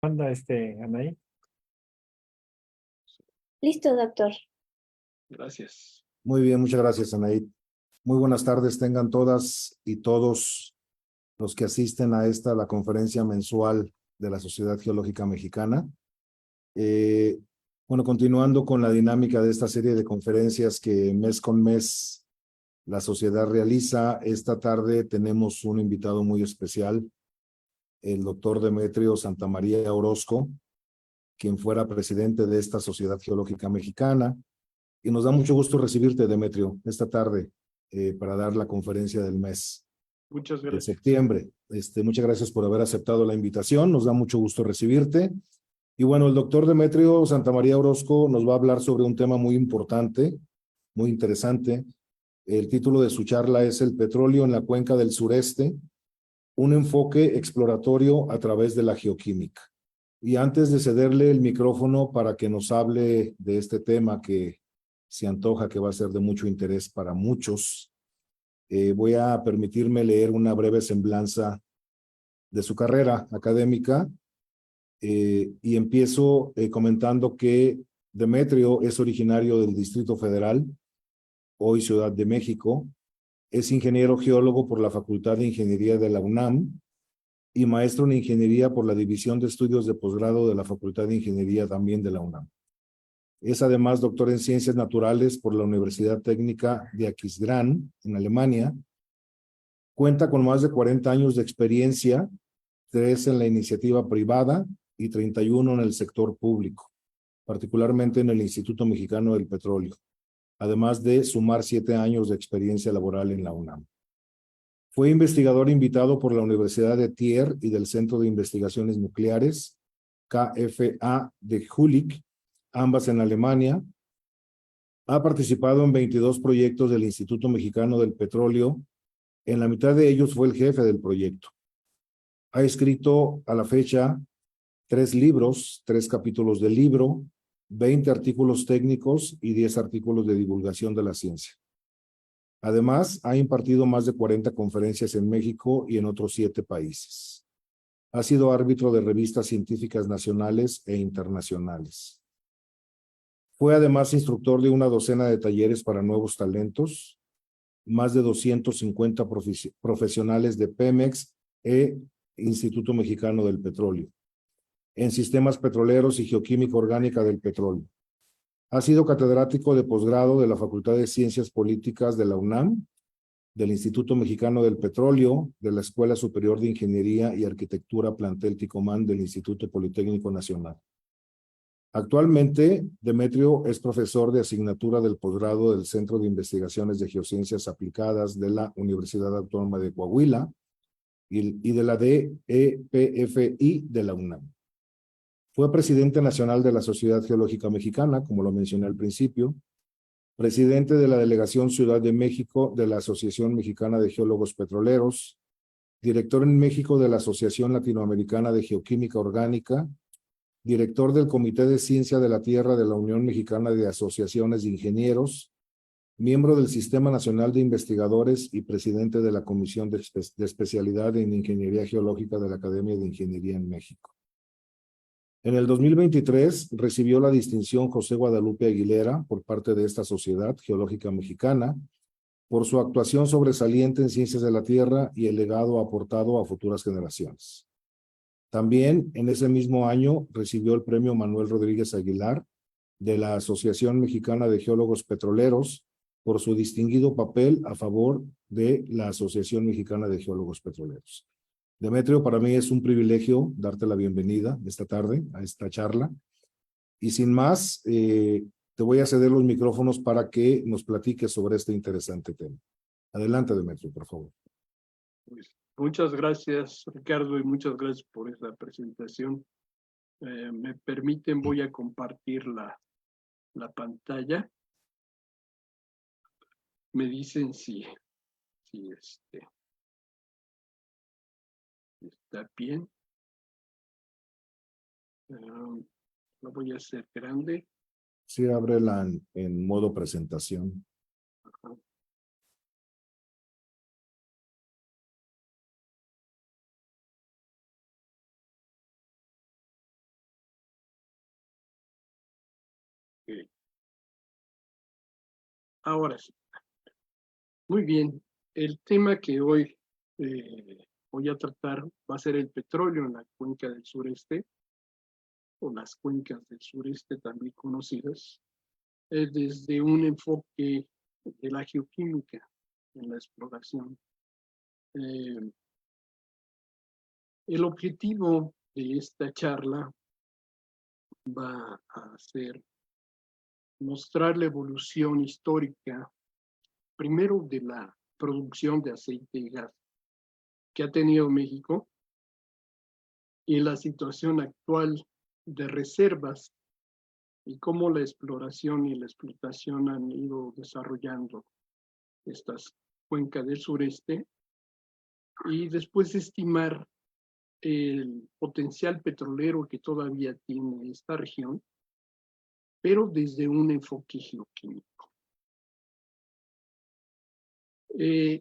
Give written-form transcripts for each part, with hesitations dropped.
Anda, Anaí. Listo, doctor. Gracias. Muy bien, muchas gracias, Anaí. Muy buenas tardes tengan todas y todos los que asisten a la conferencia mensual de la Sociedad Geológica Mexicana. Bueno, continuando con la dinámica de esta serie de conferencias que mes con mes la sociedad realiza, esta tarde tenemos un invitado muy especial, el doctor Demetrio Santamaría Orozco, quien fuera presidente de esta Sociedad Geológica Mexicana. Y nos da mucho gusto recibirte, Demetrio, esta tarde para dar la conferencia del mes Muchas de gracias. septiembre. Muchas gracias por haber aceptado la invitación. Nos da mucho gusto recibirte. Y bueno, el doctor Demetrio Santamaría Orozco nos va a hablar sobre un tema muy importante, muy interesante. El título de su charla es El petróleo en la cuenca del sureste, un enfoque exploratorio a través de la geoquímica. Y antes de cederle el micrófono para que nos hable de este tema que se antoja que va a ser de mucho interés para muchos, voy a permitirme leer una breve semblanza de su carrera académica y empiezo comentando que Demetrio es originario del Distrito Federal, hoy Ciudad de México, es ingeniero geólogo por la Facultad de Ingeniería de la UNAM y maestro en ingeniería por la División de Estudios de Posgrado de la Facultad de Ingeniería también de la UNAM. Es además doctor en Ciencias Naturales por la Universidad Técnica de Aquisgrán, en Alemania. Cuenta con más de 40 años de experiencia, 3 en la iniciativa privada y 31 en el sector público, particularmente en el Instituto Mexicano del Petróleo, además de sumar 7 años de experiencia laboral en la UNAM. Fue investigador invitado por la Universidad de Trier y del Centro de Investigaciones Nucleares, KFA de Jülich, ambas en Alemania. Ha participado en 22 proyectos del Instituto Mexicano del Petróleo. En la mitad de ellos fue el jefe del proyecto. Ha escrito a la fecha 3 libros, 3 capítulos del libro, 20 artículos técnicos y 10 artículos de divulgación de la ciencia. Además, ha impartido más de 40 conferencias en México y en otros 7 países. Ha sido árbitro de revistas científicas nacionales e internacionales. Fue además instructor de una docena de talleres para nuevos talentos, más de 250 profesionales de Pemex e Instituto Mexicano del Petróleo, en sistemas petroleros y geoquímica orgánica del petróleo. Ha sido catedrático de posgrado de la Facultad de Ciencias Políticas de la UNAM, del Instituto Mexicano del Petróleo, de la Escuela Superior de Ingeniería y Arquitectura Plantel Ticomán del Instituto Politécnico Nacional. Actualmente, Demetrio es profesor de asignatura del posgrado del Centro de Investigaciones de Geociencias Aplicadas de la Universidad Autónoma de Coahuila y de la DEPFI de la UNAM. Fue presidente nacional de la Sociedad Geológica Mexicana, como lo mencioné al principio, presidente de la Delegación Ciudad de México de la Asociación Mexicana de Geólogos Petroleros, director en México de la Asociación Latinoamericana de Geoquímica Orgánica, director del Comité de Ciencia de la Tierra de la Unión Mexicana de Asociaciones de Ingenieros, miembro del Sistema Nacional de Investigadores y presidente de la Comisión de Especialidad en Ingeniería Geológica de la Academia de Ingeniería en México. En el 2023 recibió la distinción José Guadalupe Aguilera por parte de esta Sociedad Geológica Mexicana por su actuación sobresaliente en ciencias de la Tierra y el legado aportado a futuras generaciones. También en ese mismo año recibió el premio Manuel Rodríguez Aguilar de la Asociación Mexicana de Geólogos Petroleros por su distinguido papel a favor de la Asociación Mexicana de Geólogos Petroleros. Demetrio, para mí es un privilegio darte la bienvenida esta tarde a esta charla. Y sin más, te voy a ceder los micrófonos para que nos platiques sobre este interesante tema. Adelante, Demetrio, por favor. Pues, muchas gracias, Ricardo, y muchas gracias por esa presentación. Me permiten, voy a compartir la pantalla. Me dicen si está bien. Lo voy a hacer grande. Sí, ábrela en modo presentación. Ajá. Ok. Ahora sí. Muy bien. El tema que hoy voy a tratar va a ser el petróleo en la cuenca del sureste, o las cuencas del sureste también conocidas, desde un enfoque de la geoquímica en la exploración. El objetivo de esta charla va a ser mostrar la evolución histórica, primero de la producción de aceite y gas que ha tenido México y la situación actual de reservas y cómo la exploración y la explotación han ido desarrollando estas cuencas del sureste, y después estimar el potencial petrolero que todavía tiene esta región, pero desde un enfoque geoquímico.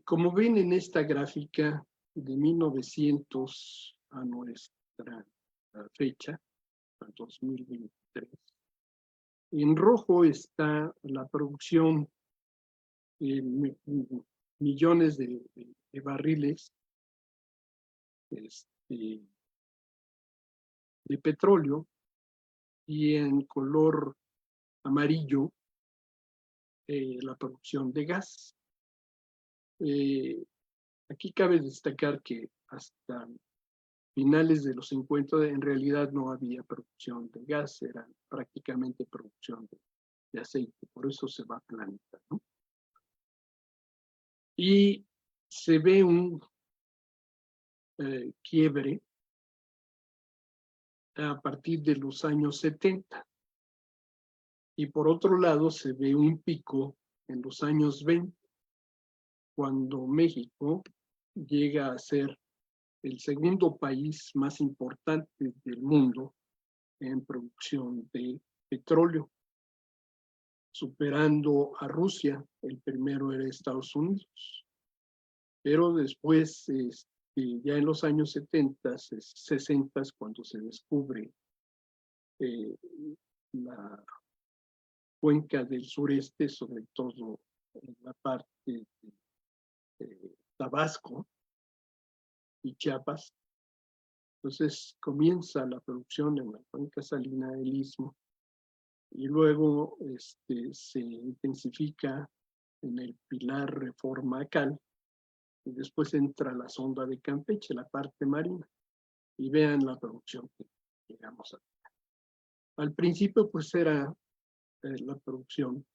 Como ven en esta gráfica, de 1900 a nuestra fecha, a 2023, en rojo está la producción en millones de barriles de petróleo, y en color amarillo la producción de gas. Aquí cabe destacar que hasta finales de los 50 en realidad no había producción de gas, era prácticamente producción de aceite, por eso se va a planeta, ¿no? Y se ve un quiebre a partir de los años 70. Y por otro lado se ve un pico en los años 20, cuando México llega a ser el segundo país más importante del mundo en producción de petróleo, superando a Rusia. El primero era Estados Unidos. Pero después, ya en los años 70, 60, cuando se descubre la cuenca del sureste, sobre todo en la parte de Tabasco y Chiapas, entonces comienza la producción en la cuenca salina del Istmo, y luego se intensifica en el Pilar Reforma Cal, y después entra la sonda de Campeche, la parte marina, y vean la producción que llegamos a tener. Al principio, pues era la producción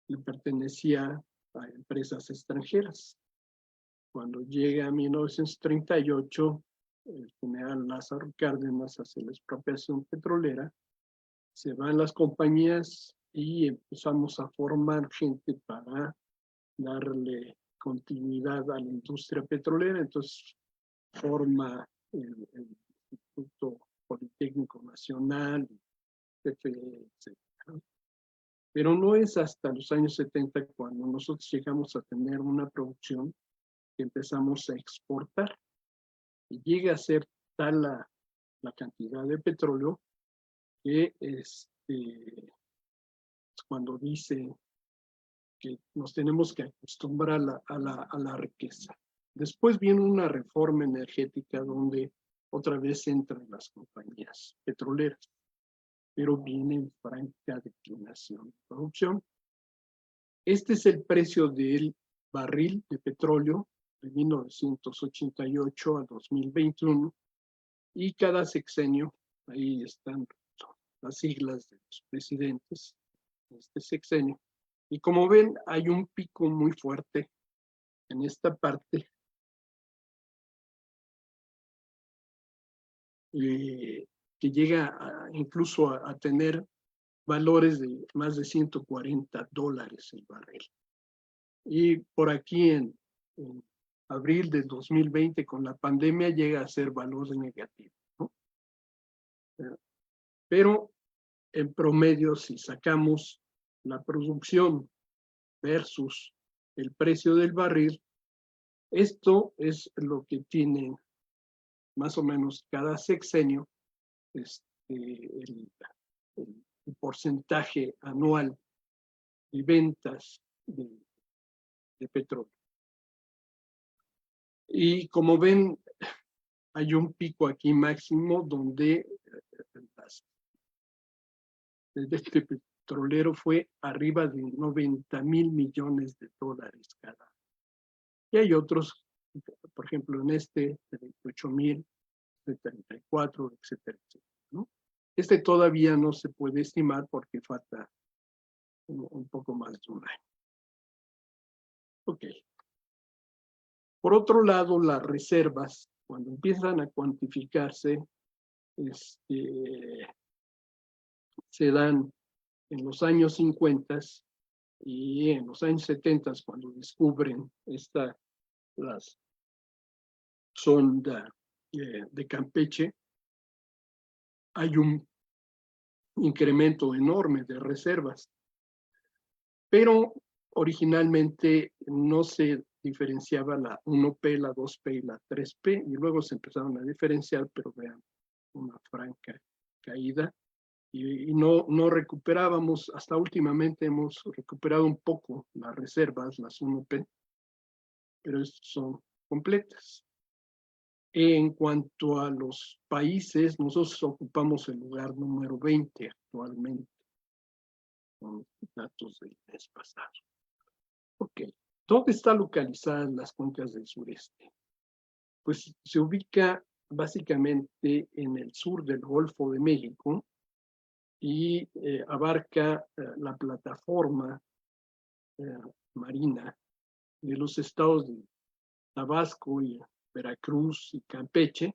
le pertenecía a empresas extranjeras. Cuando llega a 1938, el general Lázaro Cárdenas hace la expropiación petrolera, se van las compañías y empezamos a formar gente para darle continuidad a la industria petrolera. Entonces forma el Instituto Politécnico Nacional, CFE, etc. Pero no es hasta los años 70 cuando nosotros llegamos a tener una producción que empezamos a exportar, y llega a ser tal la cantidad de petróleo que cuando dice que nos tenemos que acostumbrar a la riqueza. Después viene una reforma energética donde otra vez entran las compañías petroleras, pero viene en franca declinación de producción. Este es el precio del barril de petróleo de 1988 a 2021, y cada sexenio, ahí están las siglas de los presidentes de este sexenio, y como ven hay un pico muy fuerte en esta parte, que llega incluso a tener valores de más de $140 el barril. Y por aquí en abril de 2020, con la pandemia, llega a ser valor negativo, ¿no? Pero en promedio, si sacamos la producción versus el precio del barril, esto es lo que tiene más o menos cada sexenio el el porcentaje anual de ventas de petróleo. Y como ven, hay un pico aquí máximo donde este petrolero fue arriba de 90,000 millones de dólares cada año. Y hay otros, por ejemplo, en este, de 28,000, de 34, etcétera, etcétera, ¿no? Este todavía no se puede estimar porque falta un poco más de un año. Ok. Por otro lado, las reservas, cuando empiezan a cuantificarse, se dan en los años 50 y en los años 70, cuando descubren las sonda de Campeche, hay un incremento enorme de reservas. Pero originalmente no se diferenciaba la 1P, la 2P y la 3P, y luego se empezaron a diferenciar, pero vean, una franca caída, y no recuperábamos, hasta últimamente hemos recuperado un poco las reservas, las 1P, pero son completas. En cuanto a los países, nosotros ocupamos el lugar número 20 actualmente, con datos del mes pasado. Ok, ¿dónde están localizadas las cuencas del sureste? Pues se ubica básicamente en el sur del Golfo de México y abarca la plataforma marina de los estados de Tabasco y Veracruz y Campeche,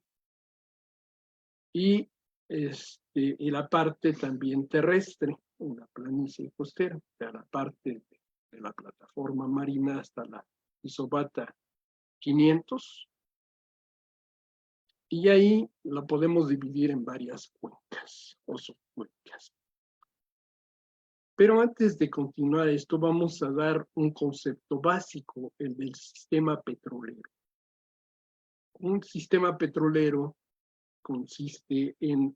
y la parte también terrestre, en la planicie costera, o sea, la parte de la plataforma marina hasta la Isobata 500, y ahí la podemos dividir en varias cuencas o subcuencas. Pero antes de continuar esto, vamos a dar un concepto básico, el del sistema petrolero. Un sistema petrolero consiste en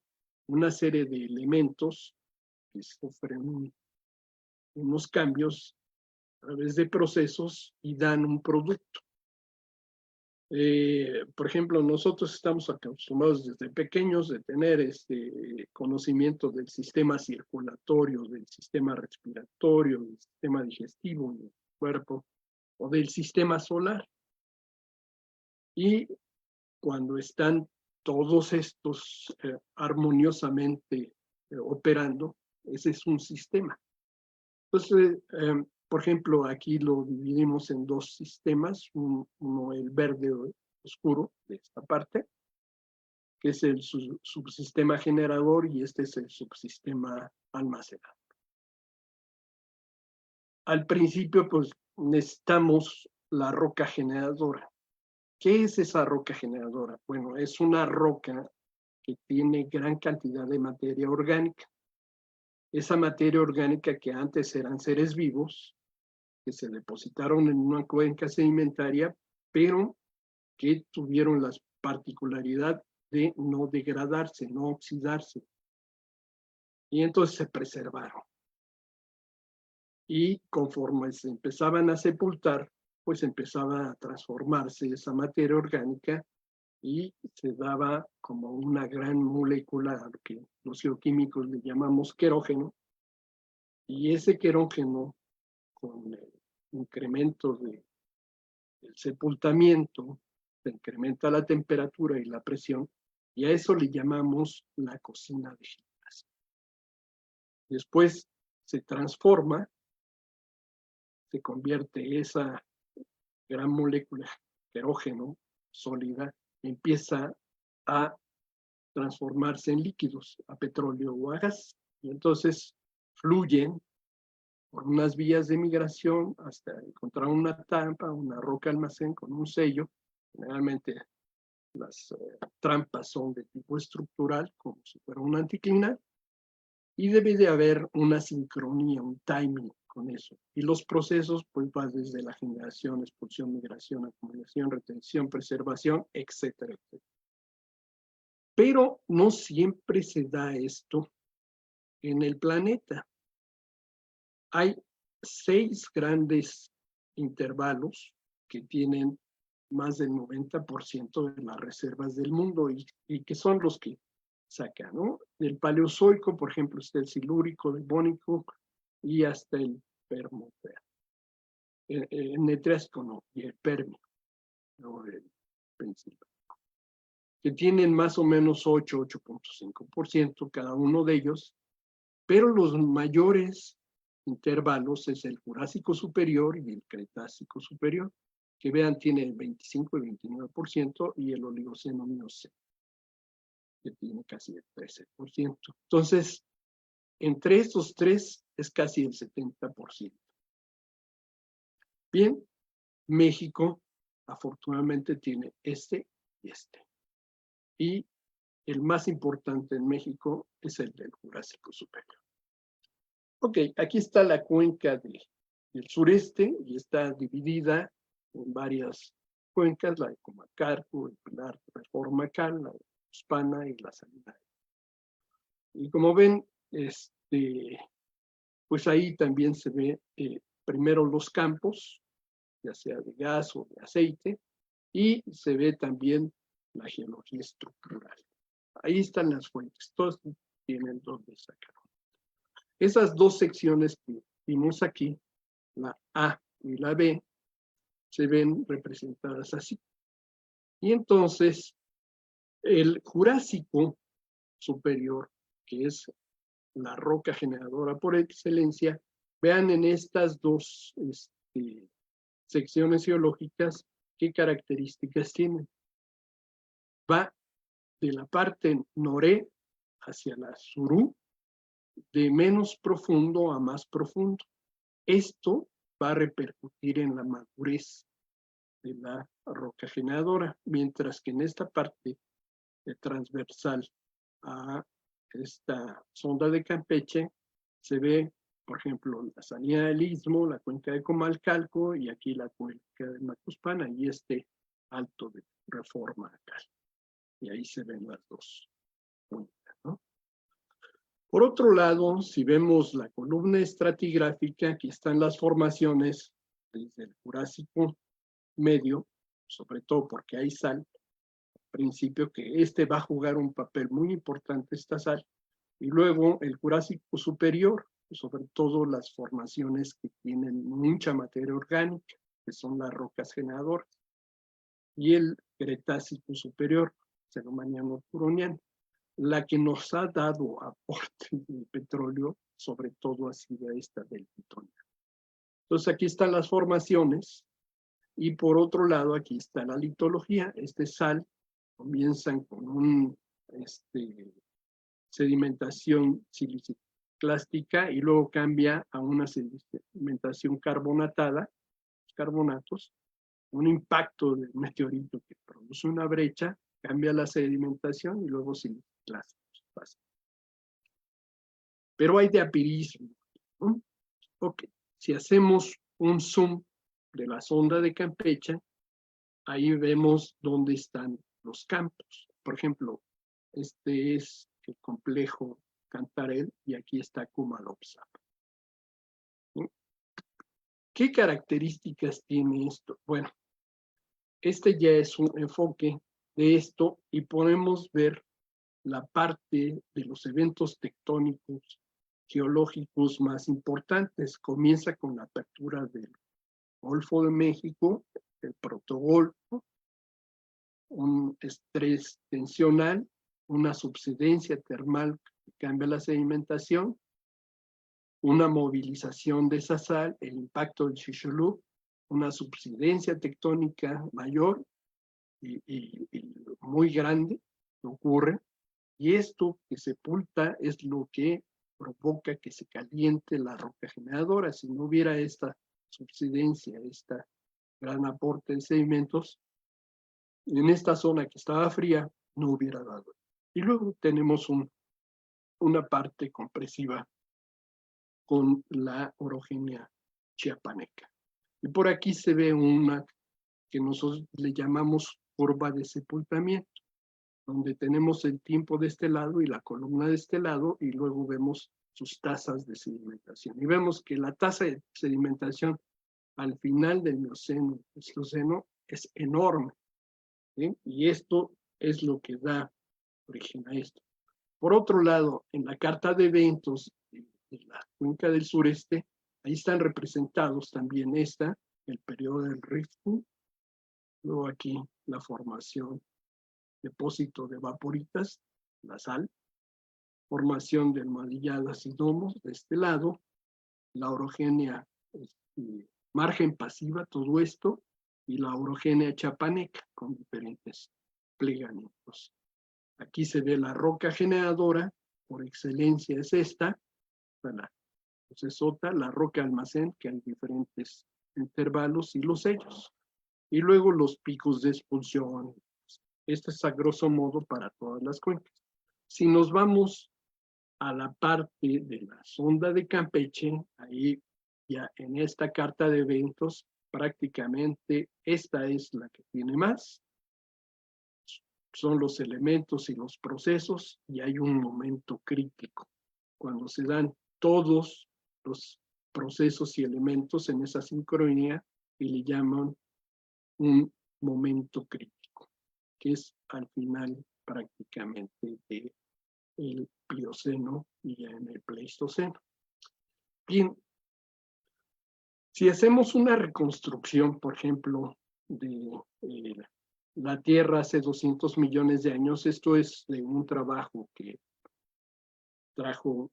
una serie de elementos que sufren unos cambios a través de procesos y dan un producto. Por ejemplo, nosotros estamos acostumbrados desde pequeños de tener conocimiento del sistema circulatorio, del sistema respiratorio, del sistema digestivo del cuerpo o del sistema solar. Y cuando están todos estos armoniosamente operando, ese es un sistema. Entonces, por ejemplo, aquí lo dividimos en dos sistemas, uno el verde oscuro de esta parte, que es el subsistema generador, y este es el subsistema almacenador. Al principio, pues, necesitamos la roca generadora. ¿Qué es esa roca generadora? Bueno, es una roca que tiene gran cantidad de materia orgánica. Esa materia orgánica que antes eran seres vivos, que se depositaron en una cuenca sedimentaria, pero que tuvieron la particularidad de no degradarse, no oxidarse. Y entonces se preservaron. Y conforme se empezaban a sepultar, pues empezaba a transformarse esa materia orgánica y se daba como una gran molécula que los geoquímicos le llamamos querógeno, y ese querógeno, con el incremento del sepultamiento, se incrementa la temperatura y la presión, y a eso le llamamos la cocina de generación. Después se transforma, se convierte esa gran molécula querógeno sólida, empieza a transformarse en líquidos, a petróleo o a gas, y entonces fluyen por unas vías de migración hasta encontrar una trampa, una roca almacén con un sello. Generalmente las trampas son de tipo estructural, como si fuera un anticlinal, y debe de haber una sincronía, un timing con eso. Y los procesos, pues, van desde la generación, expulsión, migración, acumulación, retención, preservación, etcétera, etcétera. Pero no siempre se da esto en el planeta. Hay 6 grandes intervalos que tienen más del 90% de las reservas del mundo y que son los que sacan, ¿no? Del Paleozoico, por ejemplo, está el Silúrico, el Devónico y hasta el Permo-Triásico. El Netriásico no, y el Permio, no el Pensilvánico, que tienen más o menos 8.5% cada uno de ellos, pero los mayores intervalos es el Jurásico superior y el Cretácico superior, que vean tiene el 25 y 29%, y el Oligoceno Mioceno, que tiene casi el 13%. Entonces, entre estos tres es casi el 70%. Bien, México afortunadamente tiene este y este. Y el más importante en México es el del Jurásico superior. Ok, aquí está la cuenca del sureste y está dividida en varias cuencas, la de Comalcalco, el Pilar, Reforma-Cal, la de Hispana y la Salina. Y como ven, pues ahí también se ve primero los campos, ya sea de gas o de aceite, y se ve también la geología estructural. Ahí están las fuentes, todos tienen donde sacar. Esas dos secciones que vimos aquí, la A y la B, se ven representadas así. Y entonces, el Jurásico superior, que es la roca generadora por excelencia, vean en estas dos secciones geológicas qué características tienen. Va de la parte noré hacia la surú, de menos profundo a más profundo. Esto va a repercutir en la madurez de la roca generadora, mientras que en esta parte transversal a esta sonda de Campeche se ve, por ejemplo, la salida del Istmo, la cuenca de Comalcalco y aquí la cuenca de Macuspana y este alto de Reforma acá. Y ahí se ven las dos cuencas, ¿no? Por otro lado, si vemos la columna estratigráfica, aquí están las formaciones desde el Jurásico medio, sobre todo porque hay sal, al principio que va a jugar un papel muy importante esta sal, y luego el Jurásico superior, sobre todo las formaciones que tienen mucha materia orgánica, que son las rocas generadoras, y el Cretácico superior, Cenomaniano-Turoniano. La que nos ha dado aporte de petróleo, sobre todo ha sido esta del Plutonio. Entonces aquí están las formaciones, y por otro lado aquí está la litología. Sal comienzan con un sedimentación siliciclástica y luego cambia a una sedimentación carbonatada, carbonatos, un impacto del meteorito que produce una brecha, cambia la sedimentación y luego siliciclásticos. Pero hay de apirismo, ¿no? Ok, si hacemos un zoom de la sonda de Campeche, ahí vemos dónde están los campos. Por ejemplo, este es el complejo Cantarell y aquí está Kumalopsap. ¿Qué características tiene esto? Bueno, este ya es un enfoque de esto y podemos ver la parte de los eventos tectónicos geológicos más importantes. Comienza con la apertura del Golfo de México, el protogolfo, un estrés tensional, una subsidencia termal que cambia la sedimentación, una movilización de esa sal, el impacto del Chicxulub, una subsidencia tectónica mayor y muy grande que ocurre, y esto que sepulta es lo que provoca que se caliente la roca generadora. Si no hubiera esta subsidencia, este gran aporte de sedimentos, en esta zona que estaba fría, no hubiera dado. Y luego tenemos una parte compresiva con la orogenia chiapaneca. Y por aquí se ve una que nosotros le llamamos curva de sepultamiento. donde tenemos el tiempo de este lado y la columna de este lado, y luego vemos sus tasas de sedimentación. Y vemos que la tasa de sedimentación al final del Mioceno, Pleistoceno, es enorme, ¿sí? Y esto es lo que da origen a esto. Por otro lado, en la carta de eventos de la cuenca del sureste, ahí están representados también el periodo del Riften, luego aquí la formación, depósito de vaporitas, la sal, formación de almohadilladas y domos de este lado, la orogenia, margen pasiva, todo esto, y la orogenia chapaneca con diferentes plegamientos. Aquí se ve la roca generadora, por excelencia es esta, la procesota, la roca almacén, que hay diferentes intervalos y los sellos. Y luego los picos de expulsión. Este es a grosso modo para todas las cuencas. Si nos vamos a la parte de la sonda de Campeche, ahí ya en esta carta de eventos, prácticamente esta es la que tiene más. Son los elementos y los procesos, y hay un momento crítico, cuando se dan todos los procesos y elementos en esa sincronía, y le llaman un momento crítico, que es al final prácticamente del Plioceno y ya en el Pleistoceno. Bien, si hacemos una reconstrucción, por ejemplo, de la Tierra hace 200 millones de años, esto es de un trabajo que trajo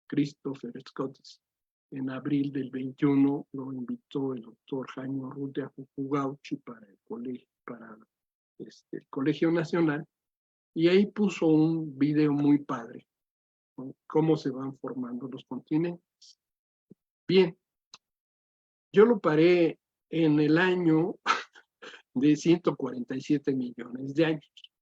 Christopher Scott en abril del 21, lo invitó el doctor Jaime Urrutia Fukugauchi para el Colegio Nacional, y ahí puso un video muy padre, ¿no? Cómo se van formando los continentes. Bien, yo lo paré en el año de 147 millones de años.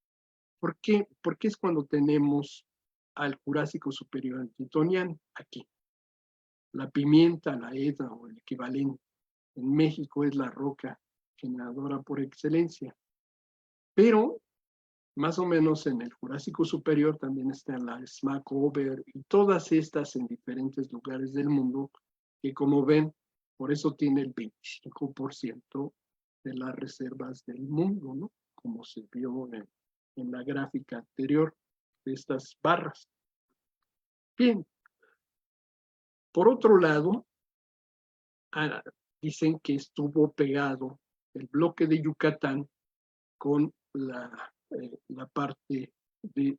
¿Por qué? Porque es cuando tenemos al Jurásico Superior Antitoniano, aquí. La pimienta, la edna o el equivalente. En México es la roca generadora por excelencia. Pero, más o menos en el Jurásico Superior también está la Smackover y todas estas en diferentes lugares del mundo, que como ven, por eso tiene el 25% de las reservas del mundo, ¿no? Como se vio en la gráfica anterior de estas barras. Bien. Por otro lado, dicen que estuvo pegado el bloque de Yucatán con la parte de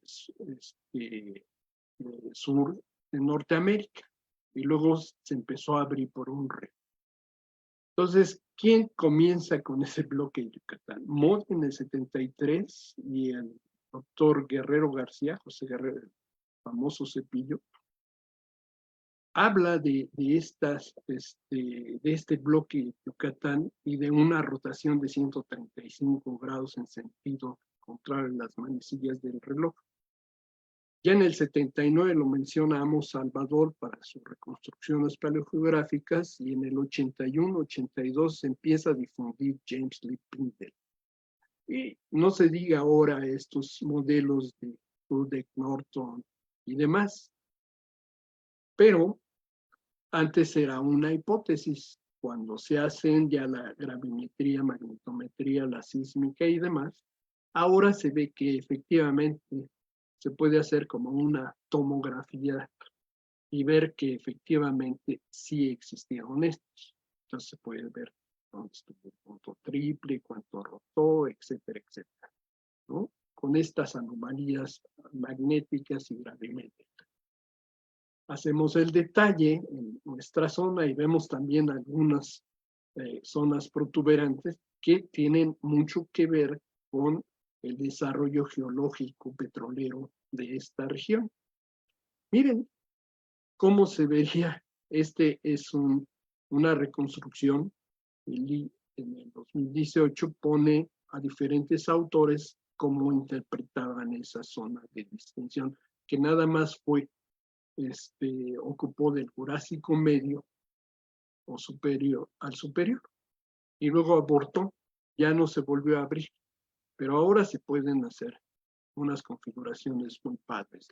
sur de Norteamérica, y luego se empezó a abrir por un río. Entonces, ¿quién comienza con ese bloque de Yucatán? Moll en el 73 y el doctor Guerrero García, José Guerrero, el famoso Cepillo, habla de este bloque de Yucatán y de una rotación de 135 grados en sentido contrario a las manecillas del reloj. Ya en el 79 lo menciona Amos Salvador para sus reconstrucciones paleogeográficas, y en el 81-82 se empieza a difundir James Lee Pindell. Y no se diga ahora estos modelos de Dudek, Norton y demás. Pero antes era una hipótesis. Cuando se hacen ya la gravimetría, magnetometría, la sísmica y demás, ahora se ve que efectivamente se puede hacer como una tomografía y ver que efectivamente sí existieron estos. Entonces se puede ver dónde estuvo el punto triple, cuánto rotó, etcétera, etcétera, ¿no? Con estas anomalías magnéticas y gravimétricas. Hacemos el detalle en nuestra zona y vemos también algunas zonas protuberantes que tienen mucho que ver con el desarrollo geológico petrolero de esta región. Miren cómo se vería. Este es una reconstrucción. En el 2018 pone a diferentes autores cómo interpretaban esa zona de distinción, que nada más fue ocupó del Jurásico medio o superior al superior, y luego abortó, ya no se volvió a abrir. pero ahora se pueden hacer unas configuraciones muy padres.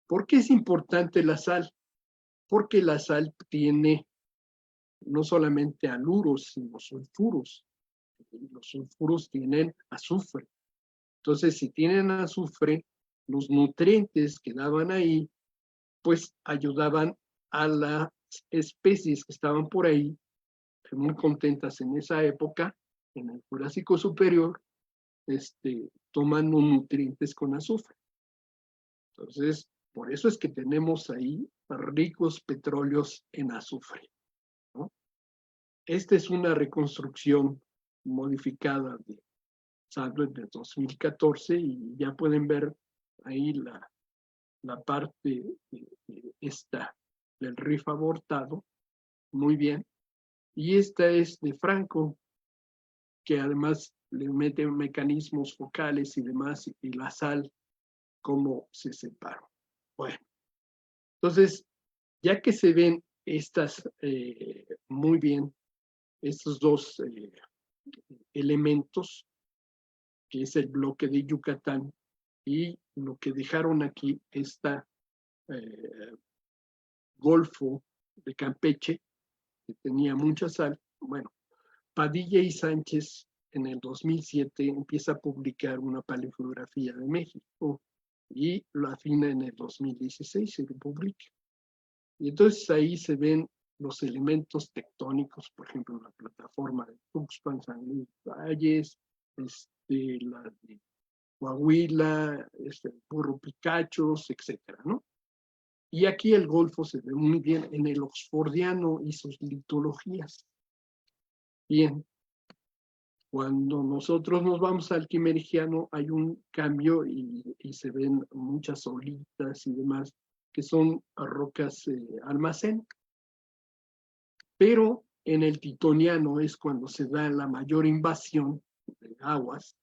¿Por qué es importante la sal? Porque la sal tiene no solamente haluros, sino sulfuros. Y los sulfuros tienen azufre. Entonces, si tienen azufre, los nutrientes que daban ahí, pues ayudaban a las especies que estaban por ahí, muy contentas en esa época, en el Jurásico Superior, tomando nutrientes con azufre. Entonces, por eso es que tenemos ahí ricos petróleos en azufre, ¿no? Esta es una reconstrucción modificada de Sadler de 2014 y ya pueden ver ahí la parte esta del RIF abortado, muy bien. Y esta es de Franco, que además le mete mecanismos focales y demás, y la sal, cómo se separó. Bueno, entonces, ya que se ven estas muy bien, estos dos elementos, que es el bloque de Yucatán, y lo que dejaron aquí, esta Golfo de Campeche, que tenía mucha sal. Bueno, Padilla y Sánchez en el 2007 empieza a publicar una paleografía de México y lo afina en el 2016, se lo publica. Y entonces ahí se ven los elementos tectónicos, por ejemplo, la plataforma de Tuxpan, San Luis Valles, la de Coahuila, Burro Picachos, etcétera, ¿no? Y aquí el Golfo se ve muy bien en el Oxfordiano y sus litologías. Bien, cuando nosotros nos vamos al Quimerigiano hay un cambio y se ven muchas olitas y demás que son rocas almacén. Pero en el Titoniano es cuando se da la mayor invasión de aguas.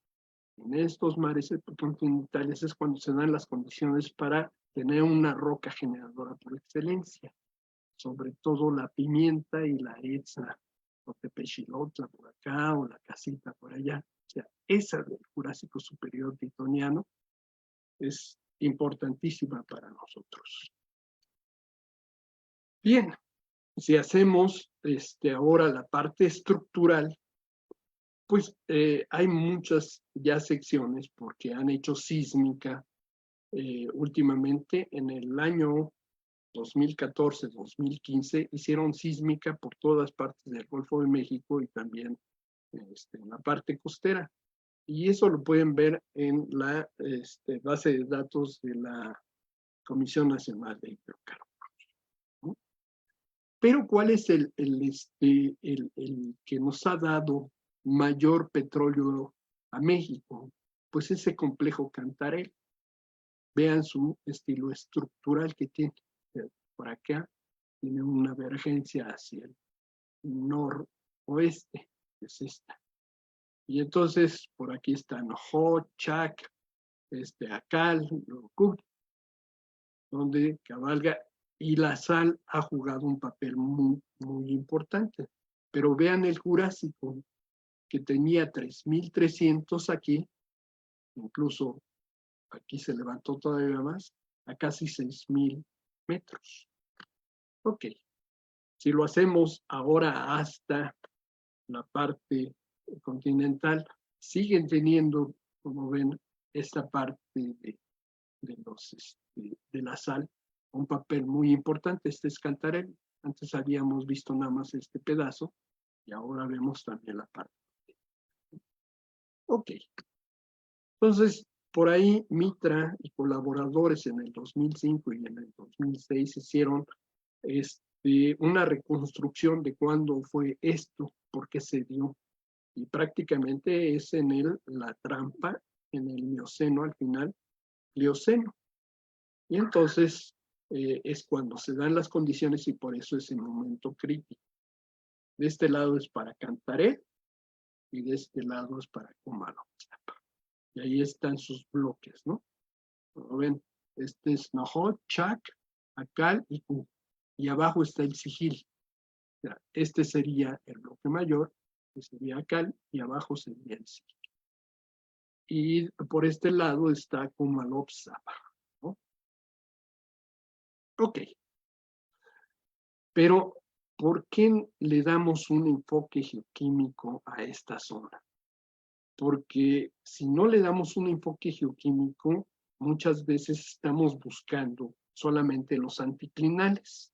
En estos mares continentales es cuando se dan las condiciones para tener una roca generadora por excelencia, sobre todo la pimienta y la etza, o Tepechilotla por acá, o la Casita por allá. O sea, esa del Jurásico Superior Titoniano es importantísima para nosotros. Bien, si hacemos ahora la parte estructural, pues hay muchas ya secciones porque han hecho sísmica últimamente. En el año 2014, 2015 hicieron sísmica por todas partes del Golfo de México y también en la parte costera. Y eso lo pueden ver en la base de datos de la Comisión Nacional de Hidrocarburos, ¿no? Pero ¿cuál es el que nos ha dado mayor petróleo a México? Pues ese complejo Cantarell. Vean su estilo estructural que tiene. Por acá tiene una vergencia hacia el noroeste, que es esta. Y entonces por aquí están Ho, Chac, Acal, Locuc, donde cabalga, y la sal ha jugado un papel muy, muy importante. Pero vean el Jurásico, que tenía 3.300 aquí, incluso aquí se levantó todavía más, a casi 6.000 metros. Ok, si lo hacemos ahora hasta la parte continental, siguen teniendo, como ven, esta parte de la sal, un papel muy importante. Este es Cantarell. Antes habíamos visto nada más este pedazo y ahora vemos también la parte. Ok. Entonces, por ahí Mitra y colaboradores en el 2005 y en el 2006 hicieron una reconstrucción de cuándo fue esto, por qué se dio. Y prácticamente es en la trampa, en el Mioceno al final, Plioceno. Y entonces es cuando se dan las condiciones y por eso es el momento crítico. De este lado es para Cantarell y de este lado es para Comalotla. Y ahí están sus bloques, ¿no? Como ven, este es Nahot, Chac, Acal y Q. Y abajo está el Sigil. O sea, este sería el bloque mayor, que sería Acal, y abajo sería el Sigil. y por este lado está Kumalov-Saba, ¿no? Ok. Pero, ¿por qué le damos un enfoque geoquímico a esta zona? Porque si no le damos un enfoque geoquímico, muchas veces estamos buscando solamente los anticlinales,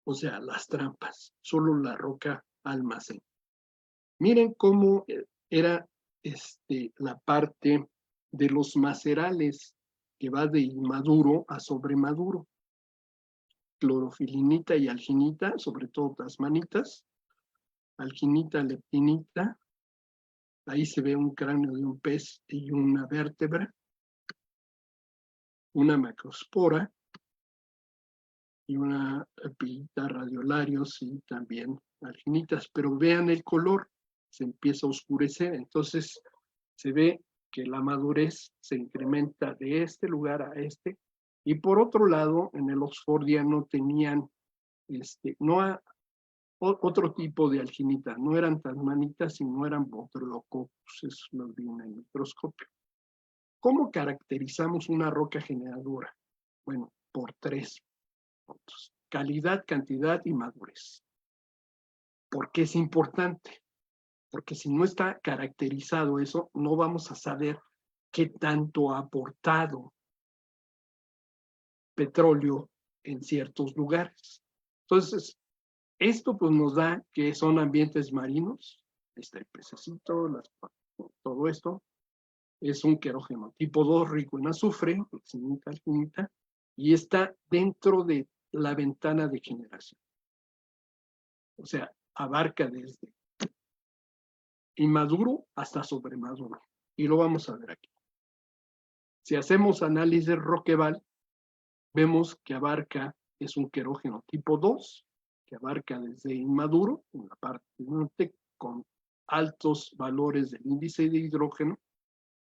o sea, las trampas, solo la roca almacén. Miren cómo era la parte de los macerales que va de inmaduro a sobremaduro. Clorofilinita y alginita, sobre todo tasmanitas, alginita, leptinita. Ahí se ve un cráneo de un pez y una vértebra, una macrospora y una pilita, radiolarios y también alginitas. Pero vean el color, se empieza a oscurecer, entonces se ve que la madurez se incrementa de este lugar a este. Y por otro lado, en el oxfordiano tenían otro tipo de alginita, no eran tasmanitas, sino eran Botryococcus, eso lo vi en el microscopio. ¿Cómo caracterizamos una roca generadora? Bueno, por 3 puntos: calidad, cantidad y madurez. ¿Por qué es importante? Porque si no está caracterizado eso, no vamos a saber qué tanto ha aportado petróleo en ciertos lugares. Entonces, esto pues nos da que son ambientes marinos, está el pececito, todo esto. Es un querógeno tipo 2 rico en azufre, alginita, y está dentro de la ventana de generación. O sea, abarca desde inmaduro hasta sobremaduro. Y lo vamos a ver aquí. Si hacemos análisis Roqueval, vemos que abarca, es un querógeno tipo 2, que abarca desde inmaduro, en la parte norte, con altos valores del índice de hidrógeno,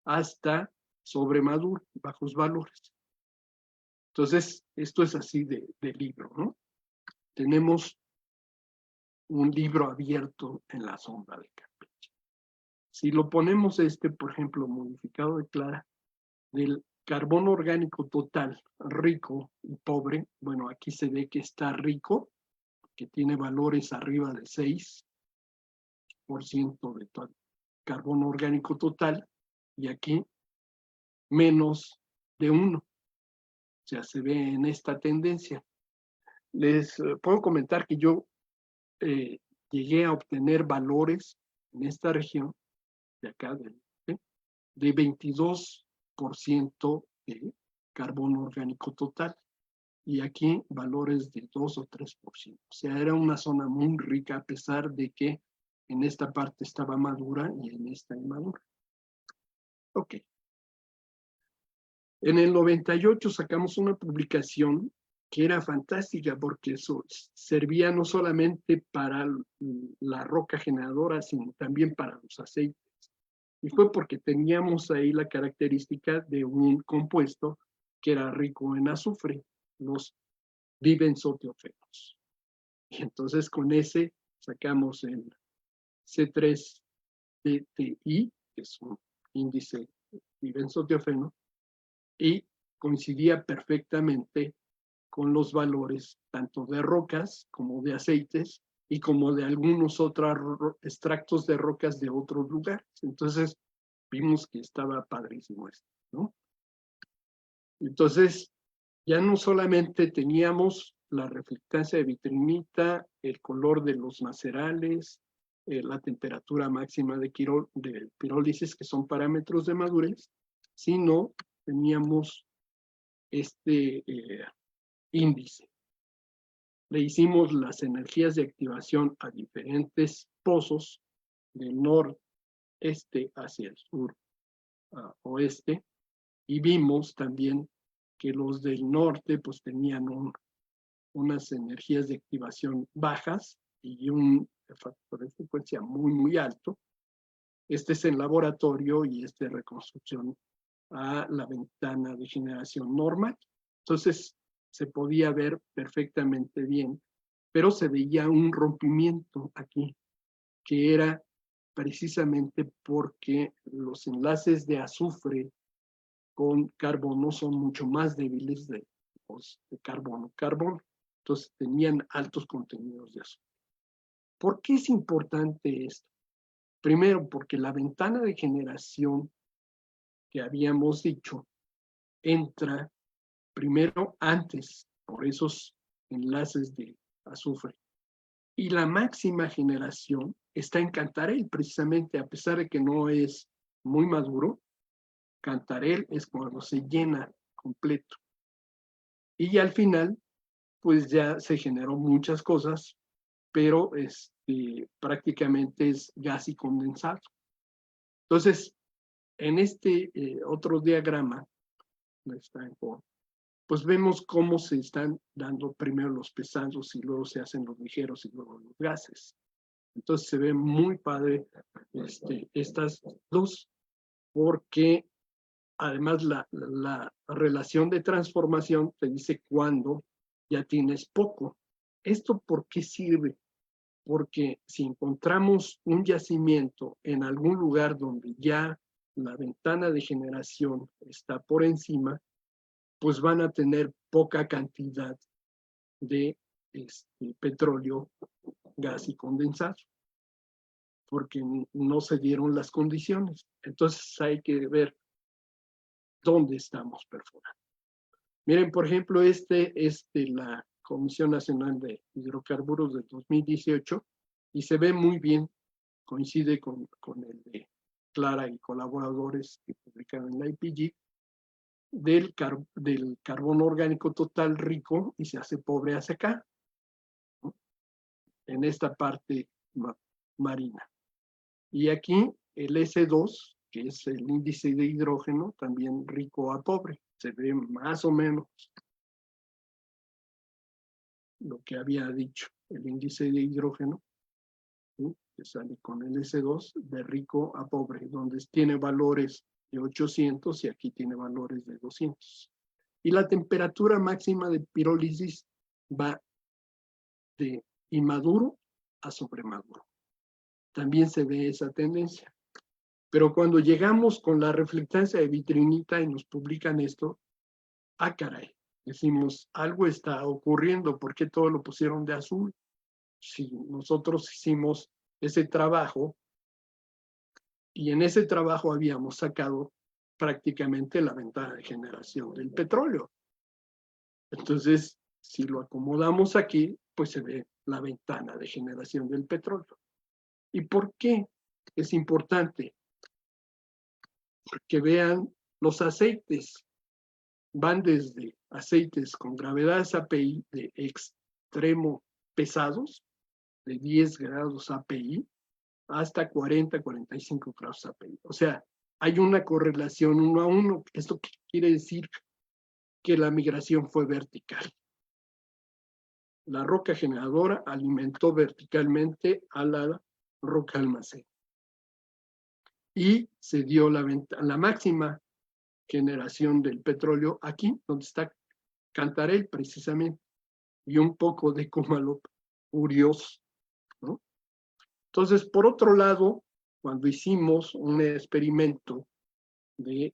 hasta sobremaduro, bajos valores. Entonces, esto es así de libro, ¿no? Tenemos un libro abierto en la sombra de Campeche. Si lo ponemos por ejemplo, modificado de Clara, del carbono orgánico total, rico y pobre, bueno, aquí se ve que está rico, que tiene valores arriba de 6% de carbono orgánico total, y aquí menos de 1. O sea, se ve en esta tendencia. Les puedo comentar que yo llegué a obtener valores en esta región de acá, de 22% de carbono orgánico total, y aquí valores de 2 o 3%. O sea, era una zona muy rica, a pesar de que en esta parte estaba madura y en esta inmadura. Ok. En el 98 sacamos una publicación que era fantástica, porque eso servía no solamente para la roca generadora, sino también para los aceites. Y fue porque teníamos ahí la característica de un compuesto que era rico en azufre, los dibenzothiofenos. Y entonces con ese sacamos el C3-DTI, que es un índice dibenzothiofeno, y coincidía perfectamente con los valores tanto de rocas como de aceites y como de algunos otros extractos de rocas de otros lugares. Entonces vimos que estaba padrísimo esto, ¿no? Entonces ya no solamente teníamos la reflectancia de vitrinita, el color de los macerales, la temperatura máxima de pirólisis, que son parámetros de madurez, sino teníamos este índice. Le hicimos las energías de activación a diferentes pozos del noreste hacia el sur oeste, y vimos también que los del norte pues tenían unas energías de activación bajas y un factor de frecuencia muy, muy alto. Este es en laboratorio y este es reconstrucción a la ventana de generación normal. Entonces se podía ver perfectamente bien, pero se veía un rompimiento aquí, que era precisamente porque los enlaces de azufre con carbono son mucho más débiles de los de carbono. Entonces tenían altos contenidos de azufre. ¿Por qué es importante esto? Primero, porque la ventana de generación que habíamos dicho entra primero antes por esos enlaces de azufre. Y la máxima generación está en Cantarell, precisamente, a pesar de que no es muy maduro. Cantarell es cuando se llena completo. Y al final, pues ya se generó muchas cosas, pero prácticamente es gas y condensado. Entonces, en este otro diagrama, pues vemos cómo se están dando primero los pesados y luego se hacen los ligeros y luego los gases. Entonces se ve muy padre estas dos, porque además la relación de transformación te dice cuándo ya tienes poco. ¿Esto por qué sirve? Porque si encontramos un yacimiento en algún lugar donde ya la ventana de generación está por encima, pues van a tener poca cantidad de petróleo, gas y condensado, porque no se dieron las condiciones. Entonces hay que ver dónde estamos perforando. Miren, por ejemplo, la Comisión Nacional de Hidrocarburos de 2018, y se ve muy bien, coincide con el de Clara y colaboradores que publicaron en la IPG, del carbono orgánico total rico y se hace pobre hacia acá, ¿no? En esta parte marina. Y aquí el S2, que es el índice de hidrógeno, también rico a pobre. Se ve más o menos lo que había dicho, el índice de hidrógeno, ¿sí? Que sale con el S2 de rico a pobre, donde tiene valores de 800 y aquí tiene valores de 200. Y la temperatura máxima de pirólisis va de inmaduro a sobremaduro. También se ve esa tendencia. Pero cuando llegamos con la reflectancia de vitrinita y nos publican esto, ah, caray, decimos, algo está ocurriendo, ¿por qué todo lo pusieron de azul? Si nosotros hicimos ese trabajo y en ese trabajo habíamos sacado prácticamente la ventana de generación del petróleo. Entonces, si lo acomodamos aquí, pues se ve la ventana de generación del petróleo. ¿Y por qué es importante? Porque vean los aceites. Van desde aceites con gravedades API de extremo pesados, de 10 grados API, hasta 40, 45 grados API. O sea, hay una correlación 1 a 1. ¿Esto qué quiere decir? Que la migración fue vertical. La roca generadora alimentó verticalmente a la roca almacén. Y se dio la máxima generación del petróleo aquí, donde está Cantarell precisamente, y un poco de Comalop, Urios, ¿no? Entonces, por otro lado, cuando hicimos un experimento de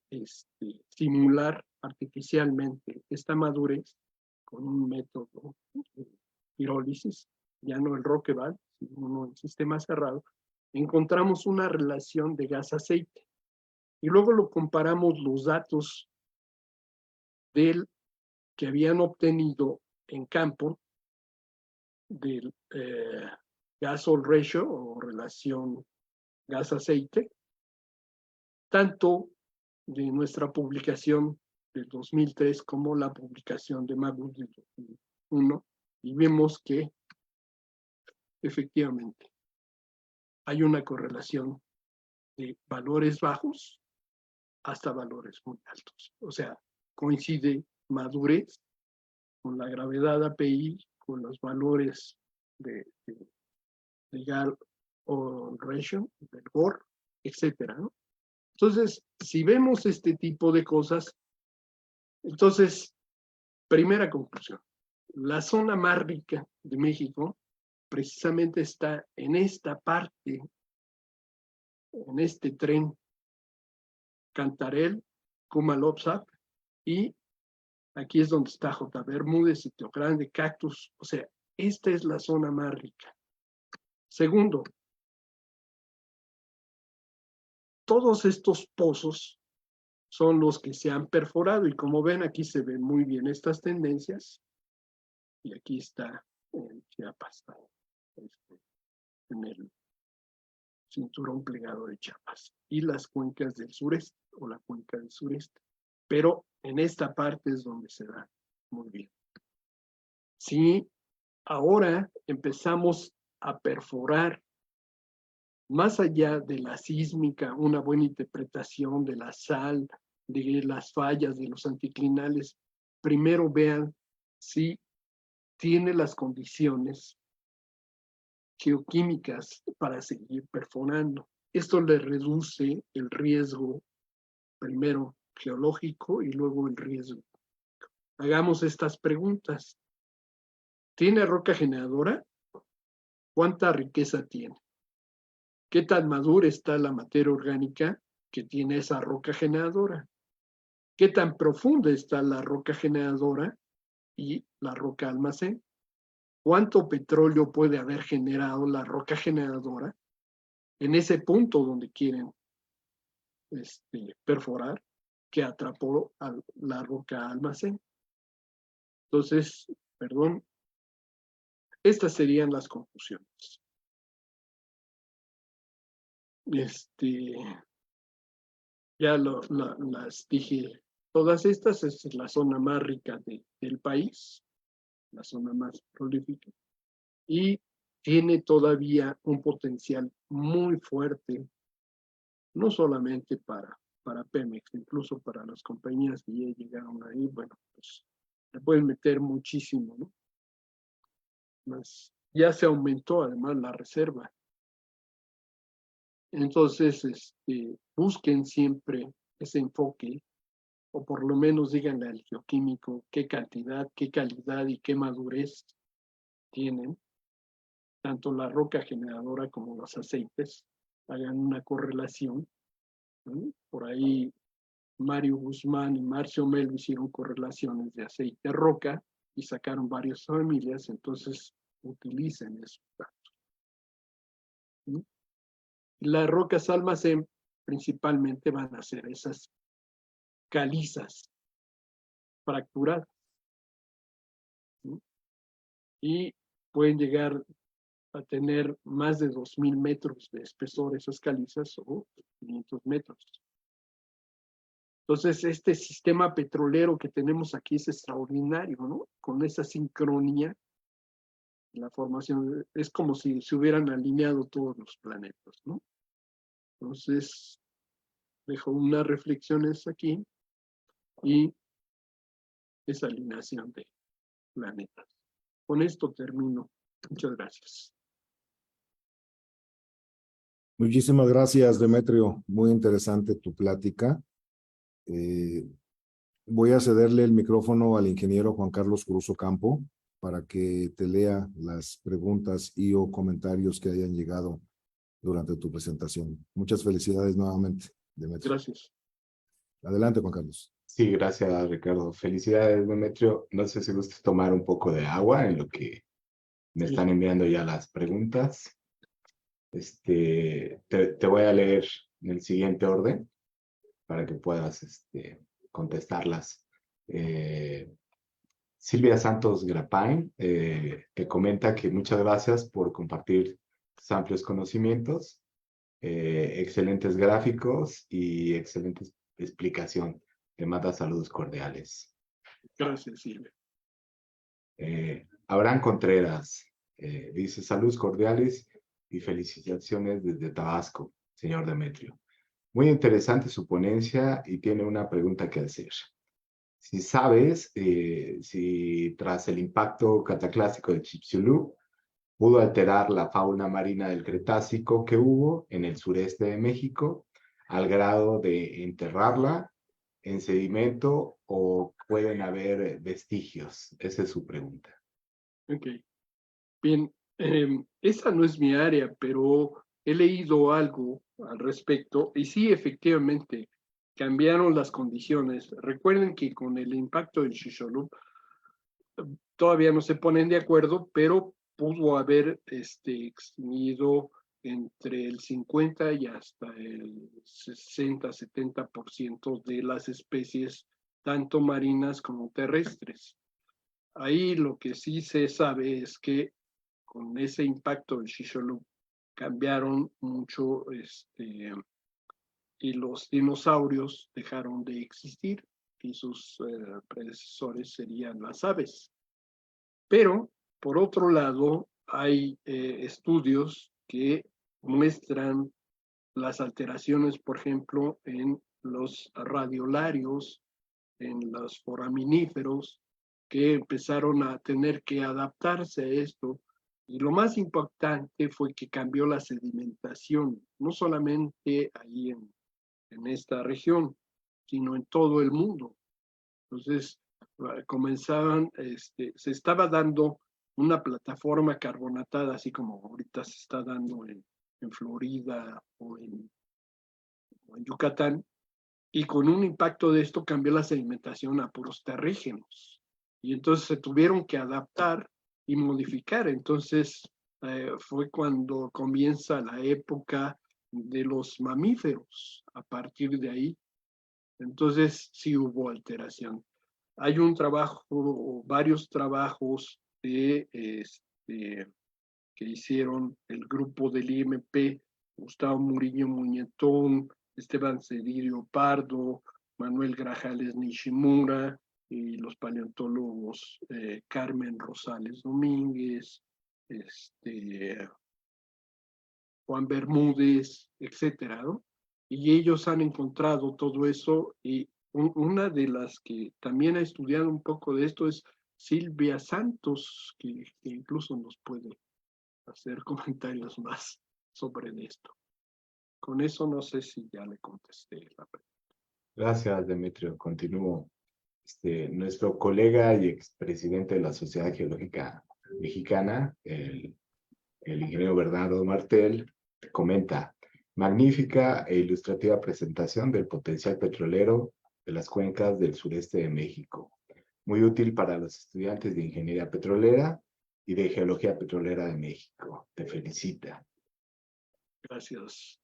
simular artificialmente esta madurez con un método de pirólisis, ya no el Roqueval, sino uno en sistema cerrado, encontramos una relación de gas-aceite. Y luego lo comparamos los datos del que habían obtenido en campo del gas-oil ratio o relación gas-aceite, tanto de nuestra publicación del 2003 como la publicación de Magus del 2001, y vemos que efectivamente hay una correlación de valores bajos hasta valores muy altos. O sea, coincide madurez con la gravedad API, con los valores de gas-oil ratio, del GOR, etcétera, ¿no? Entonces, si vemos este tipo de cosas, entonces, primera conclusión, la zona más rica de México precisamente está en esta parte en este tren Cantarell, Kumalopsat, y aquí es donde está J. Bermúdez, Sitio Grande, Cactus. O sea, esta es la zona más rica. Segundo, todos estos pozos son los que se han perforado, y como ven, aquí se ven muy bien estas tendencias, y aquí está en Chiapas, en el cinturón plegado de Chiapas, y las cuencas del sureste, o la cuenca del sureste. Pero en esta parte es donde se da muy bien. Si ahora empezamos a perforar más allá de la sísmica, una buena interpretación de la sal, de las fallas, de los anticlinales, primero vean si tiene las condiciones geoquímicas para seguir perforando. Esto le reduce el riesgo, primero geológico y luego el riesgo. Hagamos estas preguntas. ¿Tiene roca generadora? ¿Cuánta riqueza tiene? ¿Qué tan madura está la materia orgánica que tiene esa roca generadora? ¿Qué tan profunda está la roca generadora y la roca almacén? ¿Cuánto petróleo puede haber generado la roca generadora en ese punto donde quieren perforar, que atrapó a la roca almacén? Entonces, perdón, estas serían las conclusiones. Ya las dije, todas estas. Es la zona más rica del país, la zona más prolífica, y tiene todavía un potencial muy fuerte, no solamente para Pemex, incluso para las compañías que ya llegaron ahí. Bueno, pues le pueden meter muchísimo, ¿no? Más, ya se aumentó además la reserva. Entonces, busquen siempre ese enfoque, o por lo menos díganle al geoquímico qué cantidad, qué calidad y qué madurez tienen, tanto la roca generadora como los aceites. Hagan una correlación, ¿no? Por ahí Mario Guzmán y Marcio Melo hicieron correlaciones de aceite roca y sacaron varias familias, entonces utilicen esos datos, ¿no? Las rocas almacén principalmente van a ser esas calizas fracturadas, ¿no? Y pueden llegar a tener más de 2,000 metros de espesor esas calizas, o 500 metros. Entonces, este sistema petrolero que tenemos aquí es extraordinario, ¿no? Con esa sincronía, la formación, es como si se hubieran alineado todos los planetas, ¿no? Entonces, dejo unas reflexiones aquí y esa alineación de planetas. Con esto termino. Muchas gracias. Muchísimas gracias, Demetrio. Muy interesante tu plática. Voy a cederle el micrófono al ingeniero Juan Carlos Cruz Ocampo para que te lea las preguntas y o comentarios que hayan llegado durante tu presentación. Muchas felicidades nuevamente, Demetrio. Gracias. Adelante, Juan Carlos. Sí, gracias, Ricardo. Felicidades, Demetrio. No sé si gustes tomar un poco de agua en lo que me están enviando ya las preguntas. Te voy a leer en el siguiente orden para que puedas contestarlas. Silvia Santos Grapain, que comenta que muchas gracias por compartir tus amplios conocimientos, excelentes gráficos y excelente explicación. Te manda saludos cordiales. Gracias, Silvia. Abraham Contreras dice saludos cordiales y felicitaciones desde Tabasco, señor Demetrio. Muy interesante su ponencia y tiene una pregunta que hacer. Si sabes si tras el impacto cataclásico de Chicxulub pudo alterar la fauna marina del Cretácico que hubo en el sureste de México al grado de enterrarla en sedimento, o pueden haber vestigios. Esa es su pregunta. Ok. Bien, esa no es mi área, pero he leído algo al respecto y sí, efectivamente, cambiaron las condiciones. Recuerden que con el impacto del Chicxulub todavía no se ponen de acuerdo, pero pudo haber extinguido entre el 50 y hasta el 60-70% de las especies, tanto marinas como terrestres. Ahí lo que sí se sabe es que con ese impacto del Chicxulub cambiaron mucho y los dinosaurios dejaron de existir y sus predecesores serían las aves. Pero, por otro lado, hay estudios que muestran las alteraciones, por ejemplo, en los radiolarios, en los foraminíferos, que empezaron a tener que adaptarse a esto. Y lo más importante fue que cambió la sedimentación, no solamente ahí en esta región, sino en todo el mundo. Entonces, comenzaban, se estaba dando una plataforma carbonatada, así como ahorita se está dando en Florida o en Yucatán, y con un impacto de esto cambió la sedimentación a puros terrígenos. Y entonces se tuvieron que adaptar y modificar. Entonces fue cuando comienza la época de los mamíferos. A partir de ahí, entonces sí hubo alteración. Hay un trabajo, o varios trabajos que hicieron el grupo del IMP, Gustavo Murillo Muñetón, Esteban Cedirio Pardo, Manuel Grajales Nishimura y los paleontólogos Carmen Rosales Domínguez, Juan Bermúdez, etcétera, ¿no? Y ellos han encontrado todo eso y una de las que también ha estudiado un poco de esto es Silvia Santos, que incluso nos puede hacer comentarios más sobre esto. Con eso no sé si ya le contesté la pregunta. Gracias, Demetrio. Continúo. Nuestro colega y expresidente de la Sociedad Geológica Mexicana, el ingeniero Bernardo Martel, comenta: magnífica e ilustrativa presentación del potencial petrolero de las cuencas del sureste de México. Muy útil para los estudiantes de Ingeniería Petrolera y de Geología Petrolera de México. Te felicita. Gracias.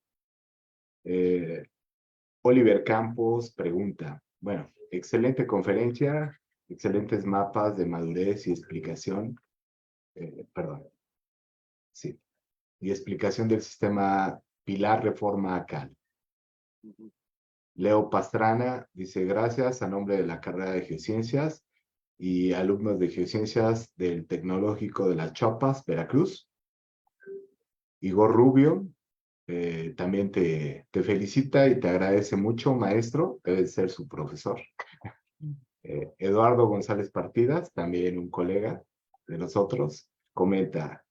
Oliver Campos pregunta: bueno, excelente conferencia, excelentes mapas de madurez y explicación, sí, y explicación del sistema Pilar Reforma ACAL. Leo Pastrana dice: gracias a nombre de la carrera de Geociencias y alumnos de Geociencias del Tecnológico de Las Chapas, Veracruz. Igor Rubio también te felicita y te agradece mucho, maestro, debe ser su profesor. Eduardo González Partidas, también un colega de nosotros, comenta: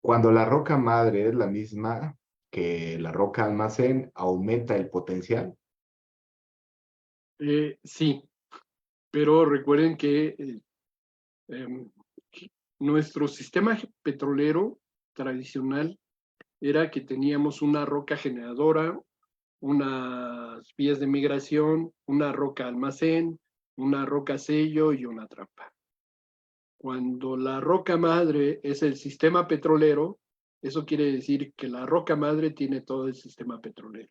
cuando la roca madre es la misma que la roca almacén, ¿aumenta el potencial? Sí, pero recuerden que nuestro sistema petrolero tradicional era que teníamos una roca generadora, unas vías de migración, una roca almacén, una roca sello y una trampa. Cuando la roca madre es el sistema petrolero, eso quiere decir que la roca madre tiene todo el sistema petrolero.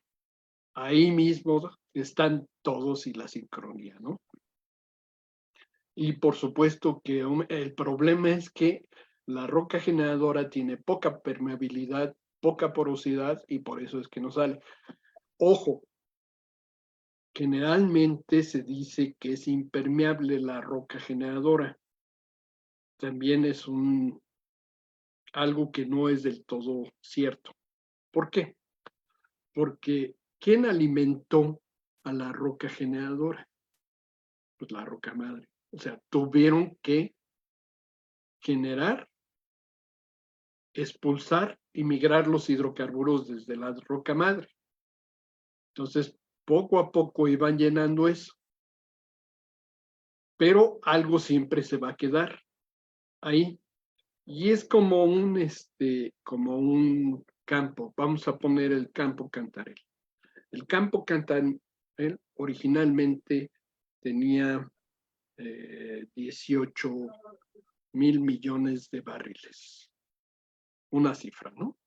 Ahí mismo están todos y la sincronía, ¿no? Y por supuesto que el problema es que la roca generadora tiene poca permeabilidad, poca porosidad y por eso es que no sale. Ojo, generalmente se dice que es impermeable la roca generadora. También es algo que no es del todo cierto. ¿Por qué? Porque ¿quién alimentó a la roca generadora? Pues la roca madre. O sea, tuvieron que generar, expulsar y migrar los hidrocarburos desde la roca madre. Entonces, poco a poco iban llenando eso. Pero algo siempre se va a quedar ahí. Y es como un campo. Vamos a poner el campo Cantarell. El campo Cantarell originalmente tenía 18,000 millones de barriles. Una cifra, ¿no?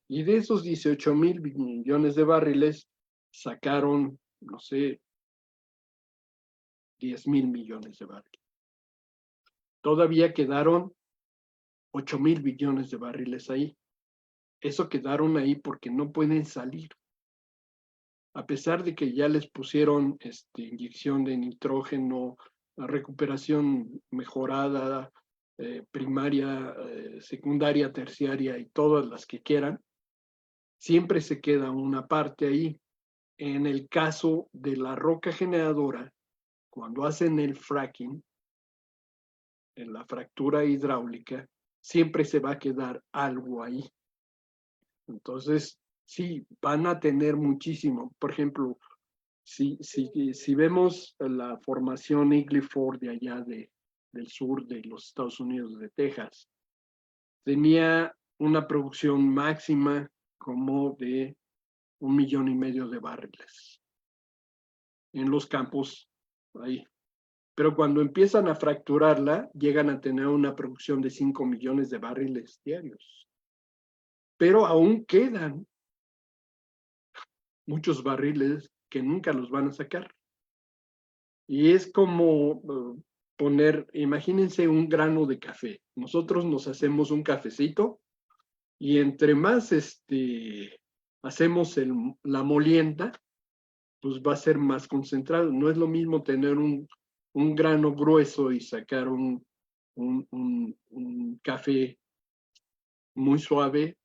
Y de esos 18,000 millones de barriles sacaron, no sé, 10,000 millones de barriles. Todavía quedaron 8,000 millones de barriles ahí. Eso quedaron ahí porque no pueden salir. A pesar de que ya les pusieron inyección de nitrógeno, recuperación mejorada, primaria, secundaria, terciaria y todas las que quieran, siempre se queda una parte ahí. En el caso de la roca generadora, cuando hacen el fracking, en la fractura hidráulica, siempre se va a quedar algo ahí. Entonces, sí, van a tener muchísimo. Por ejemplo, si vemos la formación Eagle Ford de allá del sur de los Estados Unidos, de Texas, tenía una producción máxima como de 1,5 millones de barriles en los campos ahí. Pero cuando empiezan a fracturarla, llegan a tener una producción de 5 millones de barriles diarios. Pero aún quedan muchos barriles que nunca los van a sacar. Y es como poner, imagínense un grano de café. Nosotros nos hacemos un cafecito y entre más hacemos la molienda, pues va a ser más concentrado. No es lo mismo tener un grano grueso y sacar un café muy suave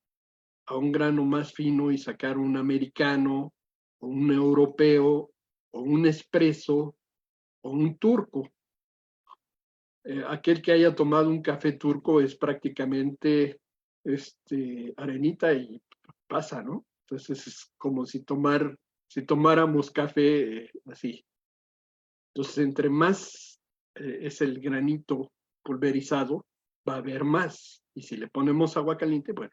a un grano más fino y sacar un americano o un europeo o un espresso o un turco. Aquel que haya tomado un café turco es prácticamente arenita y pasa, ¿no? Entonces es como si tomáramos café así. Entonces, entre más es el granito pulverizado, va a haber más. Y si le ponemos agua caliente, bueno,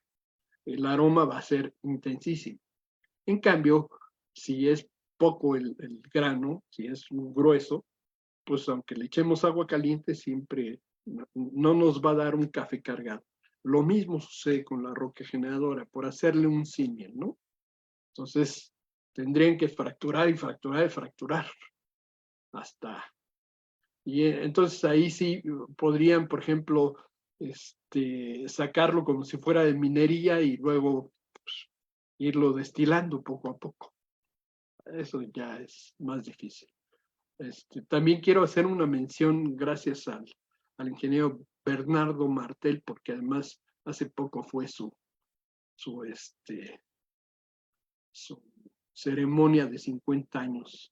el aroma va a ser intensísimo. En cambio, si es poco el grano, si es muy grueso, pues aunque le echemos agua caliente, siempre no nos va a dar un café cargado. Lo mismo sucede con la roca generadora, por hacerle un símil, ¿no? Entonces, tendrían que fracturar y fracturar y fracturar hasta... Y entonces ahí sí podrían, por ejemplo, sacarlo como si fuera de minería y luego pues, irlo destilando poco a poco. Eso ya es más difícil. También quiero hacer una mención gracias al ingeniero Bernardo Martel, porque además hace poco fue su ceremonia de 50 años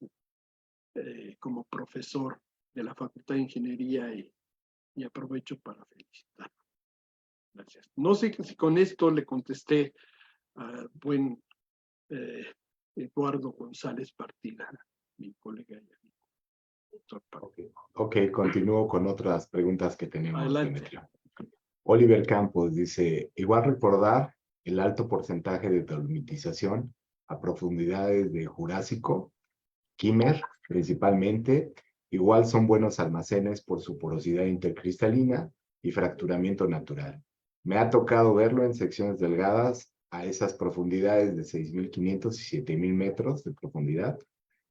como profesor de la Facultad de Ingeniería y aprovecho para felicitarlo. Gracias. No sé si con esto le contesté al buen Eduardo González Partida, mi colega. Ok, continúo con otras preguntas que tenemos. Adelante. Demetrio. Oliver Campos dice, igual recordar el alto porcentaje de dolomitización a profundidades de Jurásico, Kímer principalmente, igual son buenos almacenes por su porosidad intercristalina y fracturamiento natural. Me ha tocado verlo en secciones delgadas a esas profundidades de 6,500 y 7,000 metros de profundidad.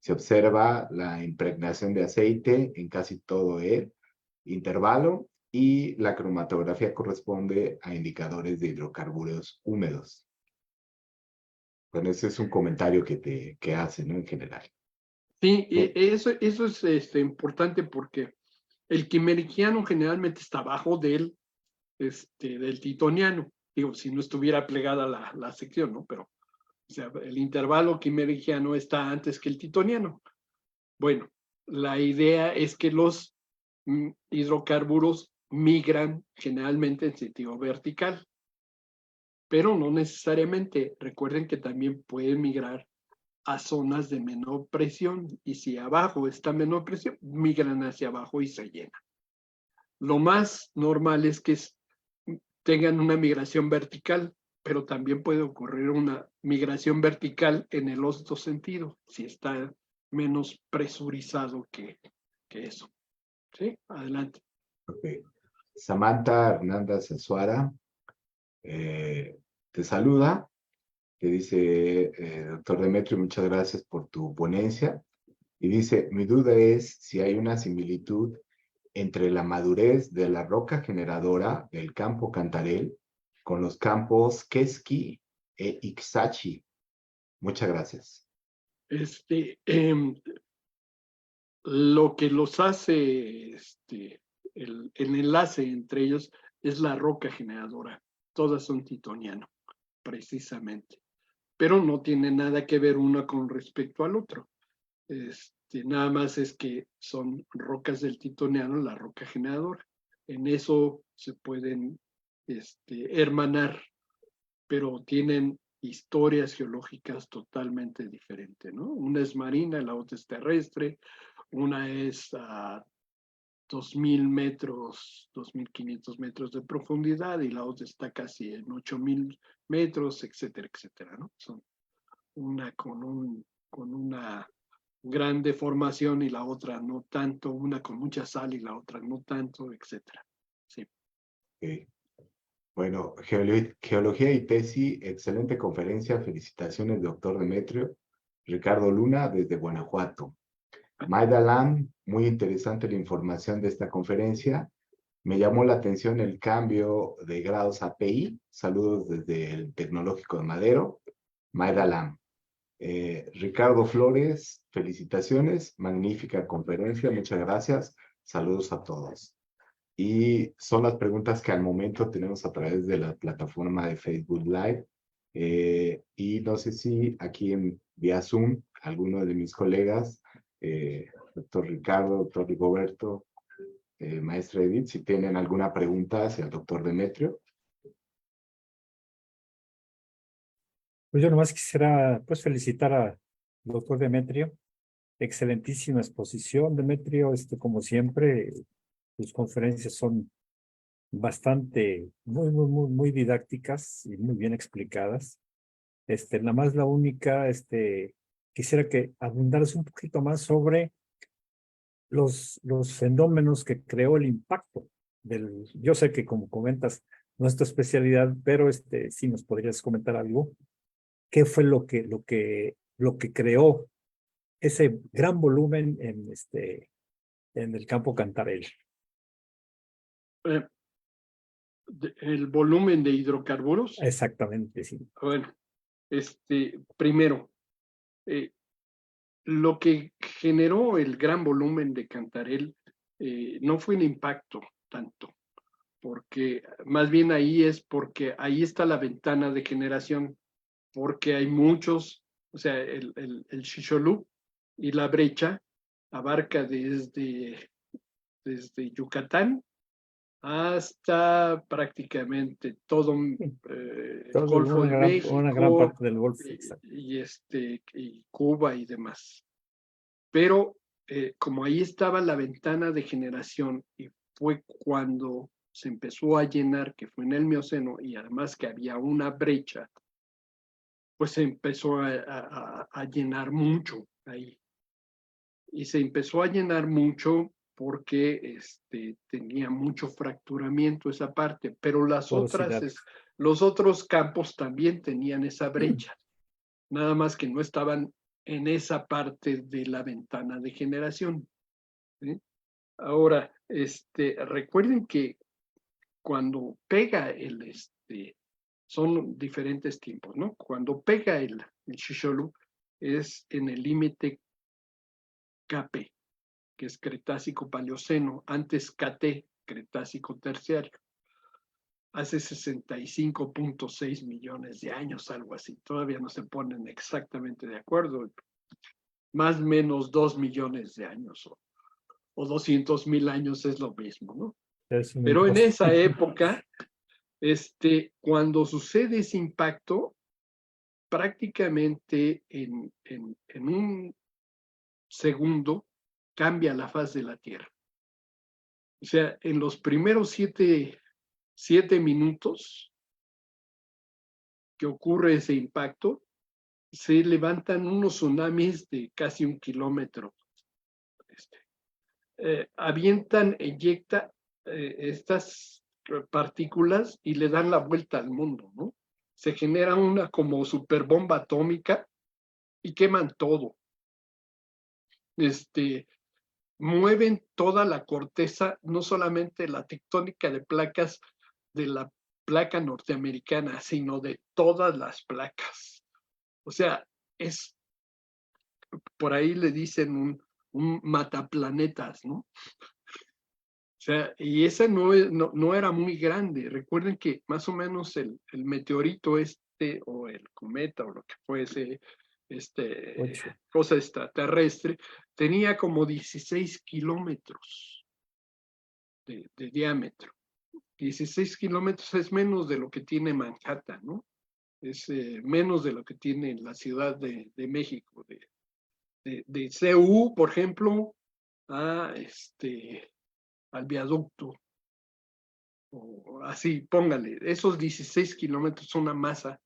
Se observa la impregnación de aceite en casi todo el intervalo y la cromatografía corresponde a indicadores de hidrocarburos húmedos. Bueno, ese es un comentario que hace, ¿no? En general. Sí, eso es importante porque el quimerigiano generalmente está abajo del titoniano. Digo, si no estuviera plegada la sección, ¿no? Pero o sea, el intervalo quimerigiano está antes que el titoniano. Bueno, la idea es que los hidrocarburos migran generalmente en sentido vertical, pero no necesariamente. Recuerden que también pueden migrar a zonas de menor presión, y si abajo está menor presión, migran hacia abajo y se llena. Lo más normal es que tengan una migración vertical, pero también puede ocurrir una migración vertical en el otro sentido, si está menos presurizado que eso. ¿Sí? Adelante. Okay. Samantha Hernández Azuara te saluda, te dice, doctor Demetrio, muchas gracias por tu ponencia. Y dice, mi duda es si hay una similitud entre la madurez de la roca generadora del campo Cantarell con los campos Keski e Ixachi. Muchas gracias. Lo que los hace, el enlace entre ellos es la roca generadora. Todas son titoniano, precisamente. Pero no tiene nada que ver una con respecto al otro. Nada más es que son rocas del titoniano, la roca generadora. En eso se pueden hermanar, pero tienen historias geológicas totalmente diferentes, ¿no? Una es marina, la otra es terrestre, una es a 2.000 metros, 2.500 metros de profundidad y la otra está casi en 8.000 metros, etcétera, etcétera, ¿no? Son una con una gran deformación y la otra no tanto, una con mucha sal y la otra no tanto, etcétera. Sí. Okay. Bueno, Geología y Tesis, excelente conferencia. Felicitaciones, doctor Demetrio. Ricardo Luna, desde Guanajuato. Maida Lam, muy interesante la información de esta conferencia. Me llamó la atención el cambio de grados API. Saludos desde el Tecnológico de Madero. Maida Lam. Ricardo Flores, felicitaciones. Magnífica conferencia. Muchas gracias. Saludos a todos. Y son las preguntas que al momento tenemos a través de la plataforma de Facebook Live. Y no sé si aquí en vía Zoom, alguno de mis colegas, doctor Ricardo, doctor Rigoberto, maestra Edith, si tienen alguna pregunta hacia el doctor Demetrio. Pues yo nomás quisiera pues felicitar al doctor Demetrio. Excelentísima exposición, Demetrio. Como siempre, tus conferencias son bastante, muy didácticas y muy bien explicadas. Nada más la única, quisiera que abundaras un poquito más sobre los fenómenos que creó el impacto yo sé que como comentas, no es tu especialidad, pero sí nos podrías comentar algo. ¿Qué fue lo que creó ese gran volumen en el campo Cantarell? El volumen de hidrocarburos. Exactamente, sí. Bueno, primero, lo que generó el gran volumen de Cantarell no fue un impacto tanto, porque más bien ahí es porque ahí está la ventana de generación, porque hay muchos, o sea, el Xixolú y la brecha abarca desde Yucatán hasta prácticamente todo el Golfo de México, una gran parte del Golfo, y Cuba y demás. Pero como ahí estaba la ventana de generación y fue cuando se empezó a llenar, que fue en el Mioceno, y además que había una brecha, pues se empezó a llenar mucho ahí. Y se empezó a llenar mucho porque tenía mucho fracturamiento esa parte, pero los otros campos también tenían esa brecha, nada más que no estaban en esa parte de la ventana de generación. ¿Sí? Ahora, recuerden que cuando pega son diferentes tiempos, ¿no? Cuando pega el Xixolú es en el límite KP, que es Cretácico Paleoceno, antes KT, Cretácico Terciario. Hace 65.6 millones de años, algo así. Todavía no se ponen exactamente de acuerdo. Más o menos 2 millones de años o 200,000 años es lo mismo, ¿no? Pero en esa época, cuando sucede ese impacto, prácticamente en un segundo cambia la faz de la Tierra. O sea, en los primeros 7 minutos que ocurre ese impacto, se levantan unos tsunamis de casi 1 kilómetro. Avientan, eyecta estas partículas y le dan la vuelta al mundo, ¿no? Se genera una como superbomba atómica y queman todo. Mueven toda la corteza, no solamente la tectónica de placas de la placa norteamericana, sino de todas las placas. O sea, por ahí le dicen un mataplanetas, ¿no? O sea, y esa no era muy grande. Recuerden que más o menos el meteorito o el cometa, o lo que fuese, cosa extraterrestre, tenía como 16 kilómetros de diámetro. 16 kilómetros es menos de lo que tiene Manhattan, ¿no? Es menos de lo que tiene la Ciudad de México, de CU, por ejemplo, al viaducto, o así, póngale, esos 16 kilómetros son una masa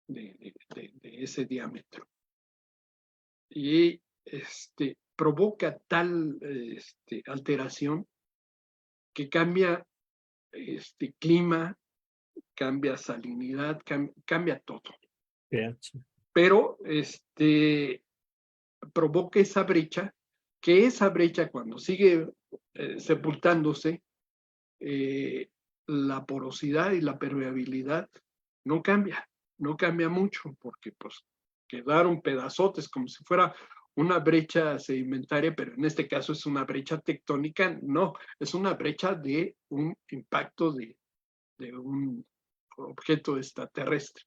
de ese diámetro. Y provoca tal alteración que cambia clima, cambia salinidad, cambia todo. pH. Pero provoca esa brecha, que esa brecha cuando sigue sepultándose, la porosidad y la permeabilidad no cambia mucho, porque pues quedaron pedazotes como si fuera una brecha sedimentaria, pero en este caso es una brecha tectónica, no, es una brecha de un impacto de un objeto extraterrestre.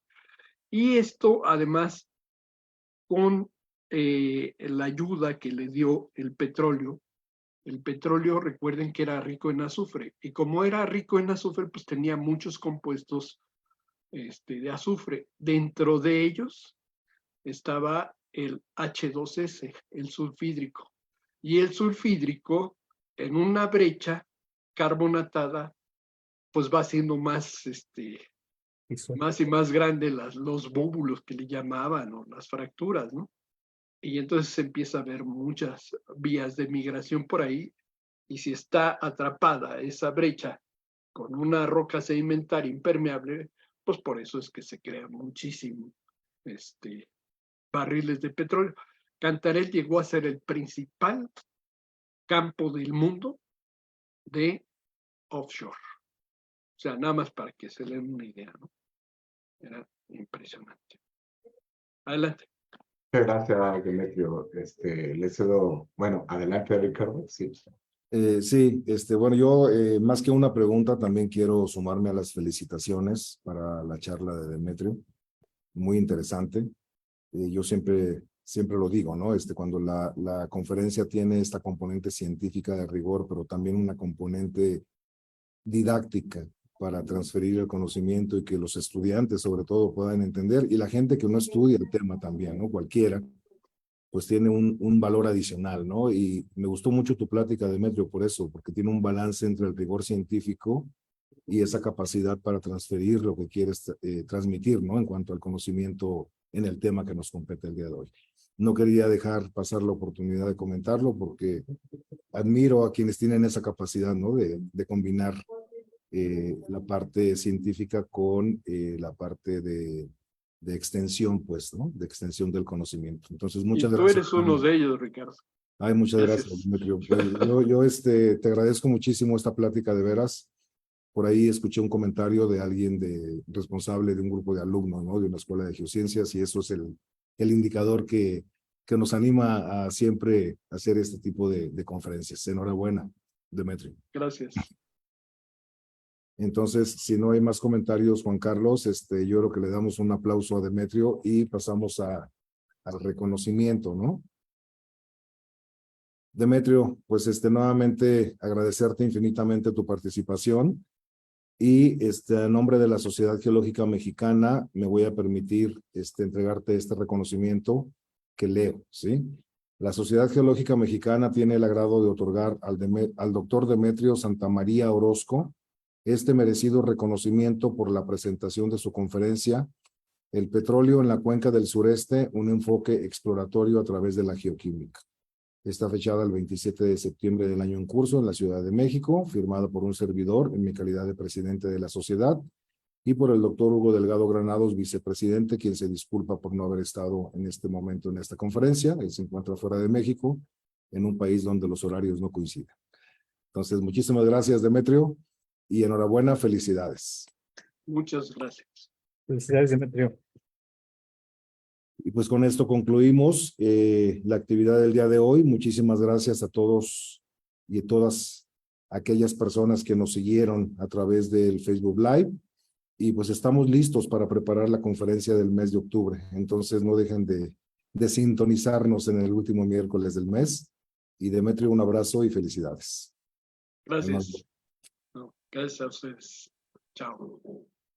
Y esto además con la ayuda que le dio el petróleo. El petróleo, recuerden que era rico en azufre, y como era rico en azufre, pues tenía muchos compuestos de azufre. Dentro de ellos estaba el H2S, el sulfídrico. Y el sulfídrico, en una brecha carbonatada, pues va haciendo más, más y más grandes los bóbulos que le llamaban, o las fracturas, ¿no? Y entonces se empieza a ver muchas vías de migración por ahí, y si está atrapada esa brecha con una roca sedimentaria impermeable, pues por eso es que se crean muchísimo barriles de petróleo. Cantarell llegó a ser el principal campo del mundo de offshore. O sea, nada más para que se den una idea, ¿no? Era impresionante. Adelante. Gracias, Demetrio. Le cedo, bueno, adelante, Ricardo. Sí. Sí, bueno, yo más que una pregunta también quiero sumarme a las felicitaciones para la charla de Demetrio. Muy interesante. Yo siempre lo digo, ¿no? Cuando la conferencia tiene esta componente científica de rigor, pero también una componente didáctica para transferir el conocimiento y que los estudiantes sobre todo puedan entender, y la gente que no estudia el tema también, ¿no? Cualquiera, pues tiene un valor adicional, ¿no? Y me gustó mucho tu plática, Demetrio, por eso, porque tiene un balance entre el rigor científico y esa capacidad para transferir lo que quieres transmitir, ¿no? En cuanto al conocimiento en el tema que nos compete el día de hoy. No quería dejar pasar la oportunidad de comentarlo porque admiro a quienes tienen esa capacidad, ¿no? De combinar la parte científica con la parte de extensión, pues, ¿no? De extensión del conocimiento. Entonces, muchas gracias. Tú eres uno de ellos, Ricardo. Ay, muchas gracias, Demetrio. Yo te agradezco muchísimo esta plática, de veras. Por ahí escuché un comentario de alguien responsable de un grupo de alumnos, ¿no? De una escuela de geociencias, y eso es el indicador que nos anima a siempre hacer este tipo de conferencias. Enhorabuena, Demetrio. Gracias. Entonces, si no hay más comentarios, Juan Carlos, yo creo que le damos un aplauso a Demetrio y pasamos al reconocimiento, ¿no? Demetrio, pues nuevamente agradecerte infinitamente tu participación, y a nombre de la Sociedad Geológica Mexicana me voy a permitir entregarte este reconocimiento que leo, ¿sí? La Sociedad Geológica Mexicana tiene el agrado de otorgar al doctor Demetrio Santamaría Orozco este merecido reconocimiento por la presentación de su conferencia El petróleo en la cuenca del sureste, un enfoque exploratorio a través de la geoquímica. Está fechada el 27 de septiembre del año en curso en la Ciudad de México, firmada por un servidor en mi calidad de presidente de la sociedad y por el doctor Hugo Delgado Granados, vicepresidente, quien se disculpa por no haber estado en este momento en esta conferencia. Él se encuentra fuera de México, en un país donde los horarios no coinciden. Entonces, muchísimas gracias, Demetrio, y enhorabuena, felicidades. Muchas gracias. Felicidades, Demetrio. Y pues con esto concluimos la actividad del día de hoy. Muchísimas gracias a todos y a todas aquellas personas que nos siguieron a través del Facebook Live. Y pues estamos listos para preparar la conferencia del mes de octubre. Entonces no dejen de sintonizarnos en el último miércoles del mes. Y Demetrio, un abrazo y felicidades. Gracias. No, gracias a ustedes. Chao.